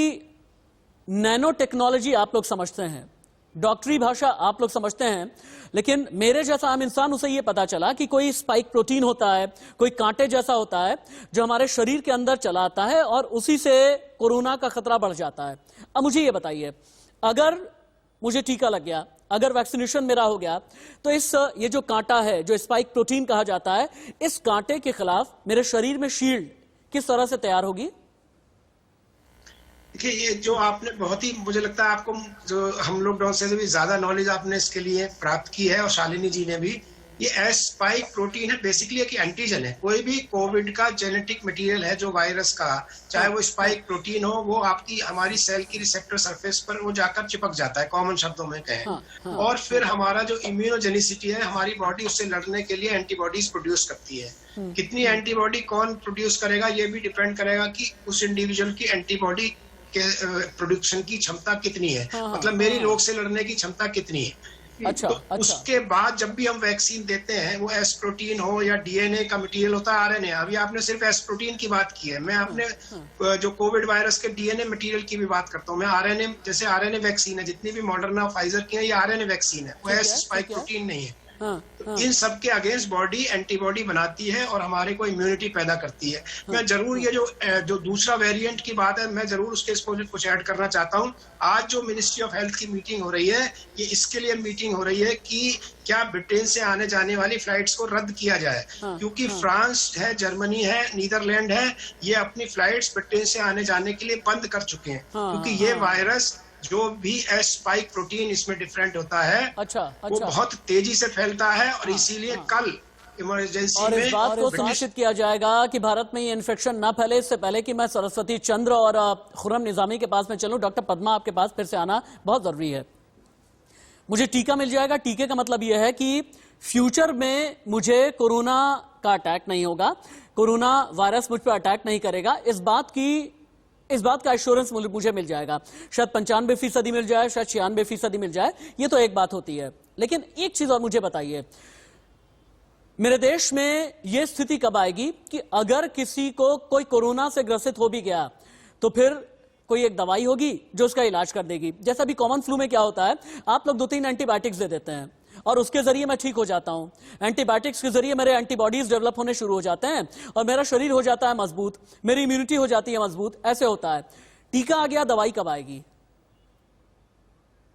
नैनो टेक्नोलॉजी आप लोग समझते हैं, डॉक्टरी भाषा आप लोग समझते हैं, लेकिन मेरे जैसा आम इंसान उसे यह पता चला कि कोई स्पाइक प्रोटीन होता है, कोई कांटे जैसा होता है जो हमारे शरीर के अंदर चला आता है और उसी से कोरोना का खतरा बढ़ जाता है। अब मुझे ये बताइए, अगर मुझे टीका लग गया, अगर वैक्सीनेशन मेरा हो गया, तो ये जो कांटा है, जो स्पाइक प्रोटीन कहा जाता है, इस कांटे के खिलाफ मेरे शरीर में शील्ड किस तरह से तैयार होगी? देखिए, ये जो आपने बहुत ही, मुझे लगता है आपको जो हम लोग से भी ज्यादा नॉलेज आपने इसके लिए प्राप्त की है और शालिनी जी ने भी। ये एस स्पाइक प्रोटीन है, बेसिकली एक एंटीजन है। कोई भी कोविड का जेनेटिक मटेरियल है जो वायरस का, चाहे वो स्पाइक प्रोटीन हो, वो आपकी हमारी सेल की रिसेप्टर सरफेस पर वो जाकर चिपक जाता है, कॉमन शब्दों में कहें। और फिर हमारा जो इम्यूनोजेनिसिटी है, हमारी बॉडी उससे लड़ने के लिए एंटीबॉडीज प्रोड्यूस करती है। कितनी एंटीबॉडी कौन प्रोड्यूस करेगा ये भी डिपेंड करेगा कि उस इंडिविजुअल की एंटीबॉडी के प्रोडक्शन की क्षमता कितनी है, मतलब मेरी रोग से लड़ने की क्षमता कितनी है। अच्छा, तो अच्छा। उसके बाद जब भी हम वैक्सीन देते हैं, वो एस प्रोटीन हो या डीएनए का मटेरियल होता है, RNA। अभी आपने सिर्फ एस प्रोटीन की बात की है, मैं अपने जो कोविड वायरस के डीएनए मटेरियल की भी बात करता हूँ। मैं RNA, जैसे RNA वैक्सीन है, जितनी भी मॉडर्ना फाइजर की है, ये RNA वैक्सीन है, वो एस स्पाइक प्रोटीन नहीं है। तो इन सब के अगेंस्ट बॉडी एंटीबॉडी बनाती है और हमारे को इम्यूनिटी पैदा करती है। मैं जरूर ये जो दूसरा वेरिएंट की बात है, मैं जरूर उसके कुछ ऐड करना चाहता हूँ। आज जो मिनिस्ट्री ऑफ हेल्थ की मीटिंग हो रही है, ये इसके लिए मीटिंग हो रही है कि क्या ब्रिटेन से आने जाने वाली फ्लाइट्स को रद्द किया जाए, क्योंकि फ्रांस है, जर्मनी है, नीदरलैंड है, ये अपनी फ्लाइट्स ब्रिटेन से आने जाने के लिए बंद कर चुके हैं, क्योंकि ये वायरस जो भी स्पाइक प्रोटीन इसमें डिफरेंट होता है, वो बहुत तेजी से फैलता है और इसीलिए कल इमरजेंसी और में इस बात को सुनिश्चित किया जाएगा कि भारत में ये इन्फेक्शन ना फैले। इससे पहले कि मैं सरस्वती चंद्र और खुर्रम निजामी के पास में चलूं, डॉक्टर पद्मा आपके पास फिर से आना बहुत जरूरी है। मुझे टीका मिल जाएगा, टीके का मतलब यह है कि फ्यूचर में मुझे कोरोना का अटैक नहीं होगा, कोरोना वायरस मुझ पर अटैक नहीं करेगा, इस बात का एश्योरेंस मुझे मिल जाएगा। शायद 95% मिल जाए, शायद 96% मिल जाए, ये तो एक बात होती है। लेकिन एक चीज और मुझे बताइए, मेरे देश में यह स्थिति कब आएगी कि अगर किसी को कोई कोरोना से ग्रसित हो भी गया तो फिर कोई एक दवाई होगी जो उसका इलाज कर देगी। जैसा भी कॉमन फ्लू में क्या होता है, आप लोग 2-3 एंटीबायोटिक्स दे देते हैं और उसके जरिए मैं ठीक हो जाता हूं। एंटीबायोटिक्स के जरिए मेरे एंटीबॉडीज डेवलप होने शुरू हो जाते हैं और मेरा शरीर हो जाता है मजबूत, मेरी इम्यूनिटी हो जाती है मजबूत। ऐसे होता है। टीका आ गया, दवाई कब आएगी?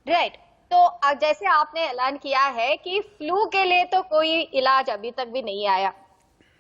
राइट, तो जैसे आपने ऐलान किया है कि फ्लू के लिए तो कोई इलाज अभी तक भी नहीं आया,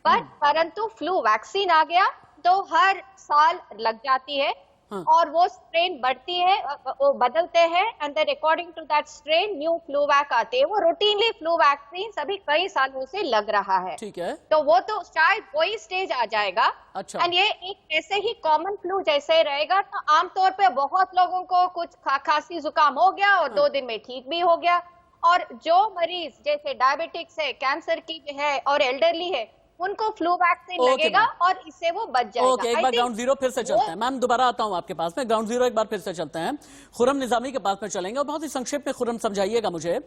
परंतु फ्लू वैक्सीन आ गया तो हर साल लग जाती है और वो स्ट्रेन बढ़ती है, वो बदलते हैं and then according to that strain new flu vac आते हैं। वो रूटीनली फ्लू वैक्सीन सभी कई सालों से लग रहा है। ठीक है, तो वो तो शायद वही स्टेज आ जाएगा। अच्छा। एंड ये एक ऐसे ही कॉमन फ्लू जैसे रहेगा। तो आमतौर पे बहुत लोगों को कुछ खांसी जुकाम हो गया और 2 दिन में ठीक भी हो गया, और जो मरीज जैसे डायबिटिक्स है, कैंसर की है और एल्डरली है, उनको फ्लू वैक्सीन लगेगा और इससे वो बच जाएगा। ओके, एक बार ग्राउंड जीरो फिर से चलते हैं। मैम दोबारा आता हूं आपके पास में। ग्राउंड जीरो एक बार फिर से चलते हैं, खुर्रम निजामी के पास में चलेंगे और बहुत ही संक्षेप में खुर्रम समझाइएगा मुझे,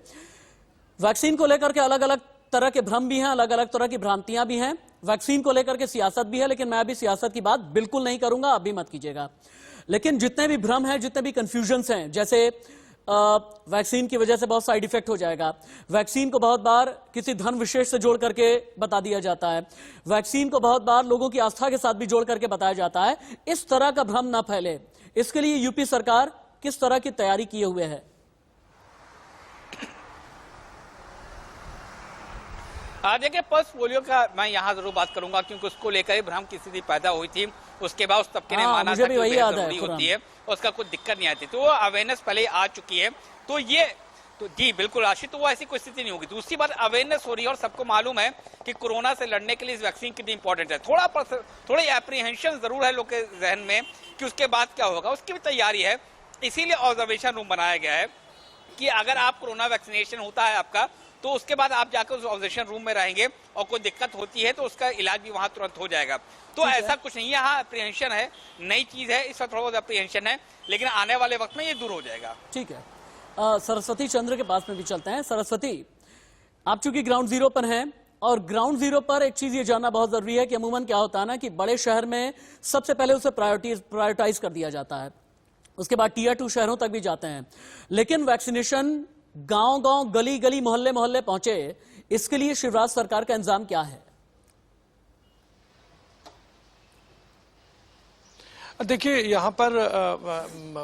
वैक्सीन को लेकर के अलग अलग तरह के भ्रम भी हैं, अलग अलग तरह की भ्रांतियां भी हैं, वैक्सीन को लेकर के सियासत भी है, लेकिन मैं अभी सियासत की बात बिल्कुल नहीं करूंगा, आप भी मत कीजिएगा। लेकिन जितने भी भ्रम हैं, जितने भी कंफ्यूजन्स हैं, जैसे वैक्सीन की वजह से बहुत साइड इफेक्ट हो जाएगा, वैक्सीन को बहुत बार किसी धर्म विशेष से जोड़ करके बता दिया जाता है, वैक्सीन को बहुत बार लोगों की आस्था के साथ भी जोड़ करके बताया जाता है, इस तरह का भ्रम ना फैले, इसके लिए यूपी सरकार किस तरह की तैयारी किए हुए है? देखिए, पल्स पोलियो का मैं यहाँ जरूर बात करूंगा क्योंकि उसको लेकर ही भ्रम की स्थिति पैदा हुई थी। उसके बाद उस तबके ने माना था कि वो जरूरी होती है, उसका कुछ दिक्कत नहीं आती, तो वो अवेयरनेस पहले आ चुकी है। तो ये तो जी बिल्कुल राशि, तो वो ऐसी कोई स्थिति नहीं होगी। दूसरी बात, अवेयरनेस हो रही है और सबको मालूम है कि कोरोना से लड़ने के लिए इस वैक्सीन कितनी इंपॉर्टेंट है। थोड़ी एप्रीहेंशन जरूर है लोग के जहन में कि उसके बाद क्या होगा, उसकी भी तैयारी है। इसीलिए ऑब्जर्वेशन रूम बनाया गया है कि अगर आप कोरोना वैक्सीनेशन होता है आपका, तो उसके बाद आप जाकर उस ऑब्जर्वेशन रूम में रहेंगे और कोई दिक्कत होती है तो उसका इलाज भी वहां तुरंत हो जाएगा। तो ऐसा कुछ नहीं है, यहाँ अप्रीहेंशन है, नई चीज है, इस वक्त थोड़ा बहुत अप्रीहेंशन है, लेकिन आने वाले वक्त में ये दूर हो जाएगा। ठीक है, सरस्वती चंद्र के पास में भी चलते हैं। सरस्वती, आप चूंकि ग्राउंड जीरो पर हैं और ग्राउंड जीरो पर एक चीज ये जानना बहुत जरूरी है कि अमूमन क्या होता है ना कि बड़े शहर में सबसे पहले उसे प्रायोरिटाइज कर दिया जाता है, उसके बाद टियर 2 शहरों तक भी जाते हैं, लेकिन वैक्सीनेशन गांव-गांव, गली-गली, मोहल्ले-मोहल्ले पहुंचे, इसके लिए शिवराज सरकार का इंतजाम क्या है? देखिए, यहाँ पर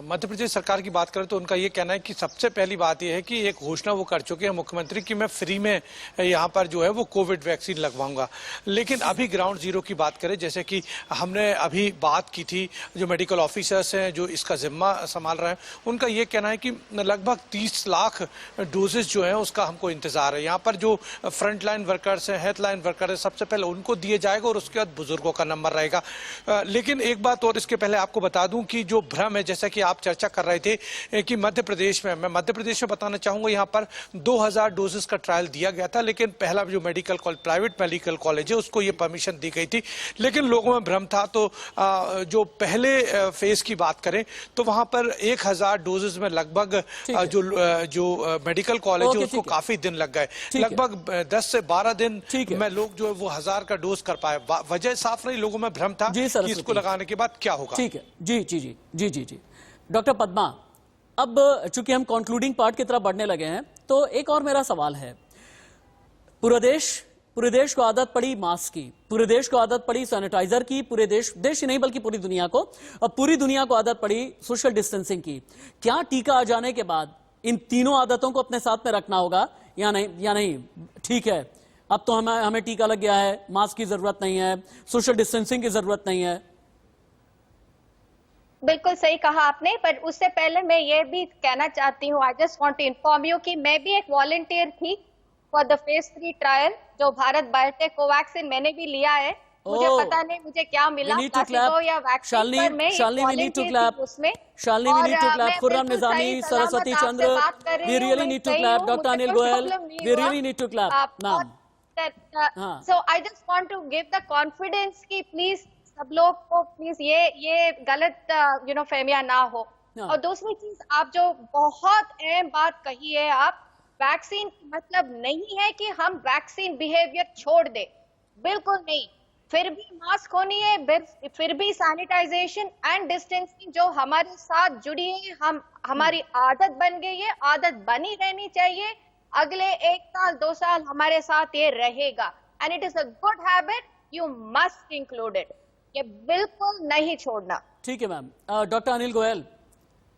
मध्य प्रदेश सरकार की बात करें तो उनका ये कहना है कि सबसे पहली बात यह है कि एक घोषणा वो कर चुके हैं मुख्यमंत्री कि मैं फ्री में यहाँ पर जो है वो कोविड वैक्सीन लगवाऊंगा। लेकिन अभी ग्राउंड जीरो की बात करें, जैसे कि हमने अभी बात की थी, जो मेडिकल ऑफिसर्स हैं जो इसका जिम्मा संभाल रहे हैं, उनका ये कहना है कि लगभग 30 लाख डोजेज जो है उसका हमको इंतजार है। यहाँ पर जो फ्रंट लाइन वर्कर्स हैं, हेल्थ लाइन वर्कर है, सबसे पहले उनको दिए जाएगा और उसके बाद बुजुर्गों का नंबर रहेगा। लेकिन एक बात और इसके पहले आपको बता दूं कि जो भ्रम है, जैसा कि आप चर्चा कर रहे थे कि मध्य प्रदेश में, मैं मध्य प्रदेश में बताना चाहूंगा, यहां पर 2000 डोजेस का ट्रायल दिया गया था, लेकिन पहला जो प्राइवेट मेडिकल कॉलेज है उसको ये परमिशन दी गई थी, लेकिन लोगों में भ्रम था। तो जो पहले फेज की बात करें तो वहां पर 1000 डोजेस में लगभग जो मेडिकल कॉलेज है उसको काफी दिन लग गए, लगभग 10 से 12 दिन में लोग जो है वो 1000 का डोज कर पाए। वजह साफ नहीं, लोगों में भ्रम था कि इसको लगाने के बाद क्या होगा। ठीक है, जी जी जी जी जी जी। डॉक्टर पद्मा, अब चूंकि हम कंक्लूडिंग पार्ट की तरफ बढ़ने लगे हैं, तो एक और मेरा सवाल है, पूरे देश को आदत पड़ी मास्क की, पूरे देश को आदत पड़ी सैनिटाइजर की, पूरे देश ही नहीं बल्कि पूरी दुनिया को, और पूरी दुनिया को आदत पड़ी सोशल डिस्टेंसिंग की। क्या टीका आ जाने के बाद इन तीनों आदतों को अपने साथ में रखना होगा या नहीं? ठीक है, अब तो हमें टीका लग गया है, मास्क की जरूरत नहीं है, सोशल डिस्टेंसिंग की जरूरत नहीं है। बिल्कुल सही कहा आपने, पर उससे पहले मैं ये भी कहना चाहती हूँ, I just want to inform you कि मैं भी एक वॉलंटियर थी फॉर द फेज 3 ट्रायल, जो भारत बायोटेक कोवैक्सिन मैंने भी लिया है। मुझे पता नहीं मुझे क्या मिला, प्लासिबो या वैक्सीन, पर मैं उसमें। Shalini, we need to clap. Khurram Nizami, Saraswati Chandra, we really need to clap. Dr. Anil Goel, we really need to clap. नाम। So I just want to give the confidence कि प्लीज सब लोग को प्लीज ये गलत फहमिया ना हो। और दूसरी चीज, आप जो बहुत अहम बात कही है, आप वैक्सीन मतलब नहीं है कि हम वैक्सीन बिहेवियर छोड़ दे, बिल्कुल नहीं। फिर भी मास्क होनी है, फिर भी सैनिटाइजेशन एंड डिस्टेंसिंग जो हमारे साथ जुड़ी है, हमारी आदत बन गई है, आदत बनी रहनी चाहिए। अगले 1 साल 2 साल हमारे साथ ये रहेगा, and it is a good habit, you must include it, ये बिल्कुल नहीं छोड़ना। ठीक है मैम। डॉक्टर अनिल गोयल,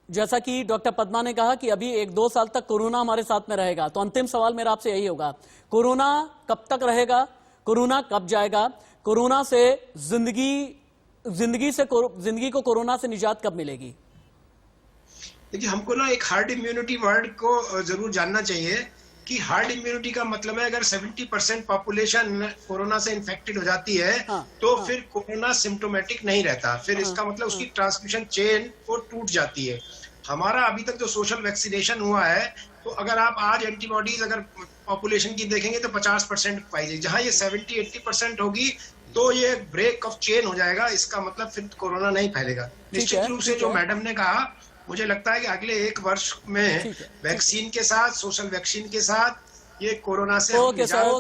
जैसा कि डॉक्टर पद्मा ने कहा कि अभी 1-2 साल तक कोरोना हमारे साथ में रहेगा, तो अंतिम सवाल मेरा आपसे यही होगा, कोरोना कब तक रहेगा, कोरोना कब जाएगा, कोरोना से जिंदगी को कोरोना से निजात कब मिलेगी? देखिए, हमको ना एक हार्ड इम्यूनिटी वर्ड को जरूर जानना चाहिए कि हार्ड इम्यूनिटी का मतलब है अगर 70% पॉपुलेशन कोरोना से इन्फेक्टेड हो जाती है, तो फिर कोरोना सिम्टोमेटिक नहीं रहता, फिर इसका मतलब उसकी ट्रांसमिशन चेन वो टूट जाती है। हमारा अभी तक जो सोशल वैक्सीनेशन हुआ है, तो अगर आप आज एंटीबॉडीज अगर पॉपुलेशन की देखेंगे तो 50% पाई जाएगी, जहां ये 70-80% होगी तो ये ब्रेक ऑफ चेन हो जाएगा, इसका मतलब फिर कोरोना नहीं फैलेगा। निश्चित रूप से जो मैडम ने कहा, मुझे लगता है कि अगले 1 वर्ष में वैक्सीन के साथ, सोशल वैक्सीन के साथ ये कोरोना से ओके सर।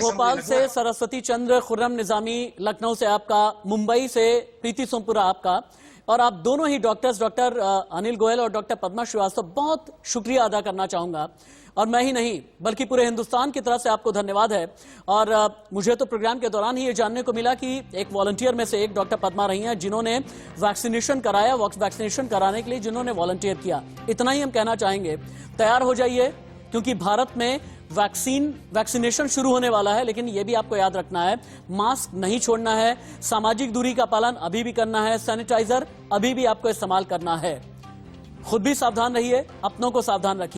भोपाल से सरस्वती चंद्र, खुर्रम निजामी, लखनऊ से आपका, मुंबई से प्रीति सोमपुरा आपका, और आप दोनों ही डॉक्टर्स, डॉक्टर अनिल गोयल और डॉक्टर पद्मा श्रीवास्तव, बहुत शुक्रिया अदा करना चाहूंगा। और मैं ही नहीं बल्कि पूरे हिंदुस्तान की तरफ से आपको धन्यवाद है। और मुझे तो प्रोग्राम के दौरान ही ये जानने को मिला कि एक वॉलंटियर में से एक डॉक्टर पद्मा रही हैं जिन्होंने वैक्सीनेशन कराया, वैक्सीनेशन कराने के लिए जिन्होंने वॉलंटियर किया। इतना ही हम कहना चाहेंगे, तैयार हो जाइए, क्योंकि भारत में वैक्सीनेशन शुरू होने वाला है। लेकिन यह भी आपको याद रखना है, मास्क नहीं छोड़ना है, सामाजिक दूरी का पालन अभी भी करना है, सैनिटाइजर अभी भी आपको इस्तेमाल करना है। खुद भी सावधान रहिए, अपनों को सावधान रखिए।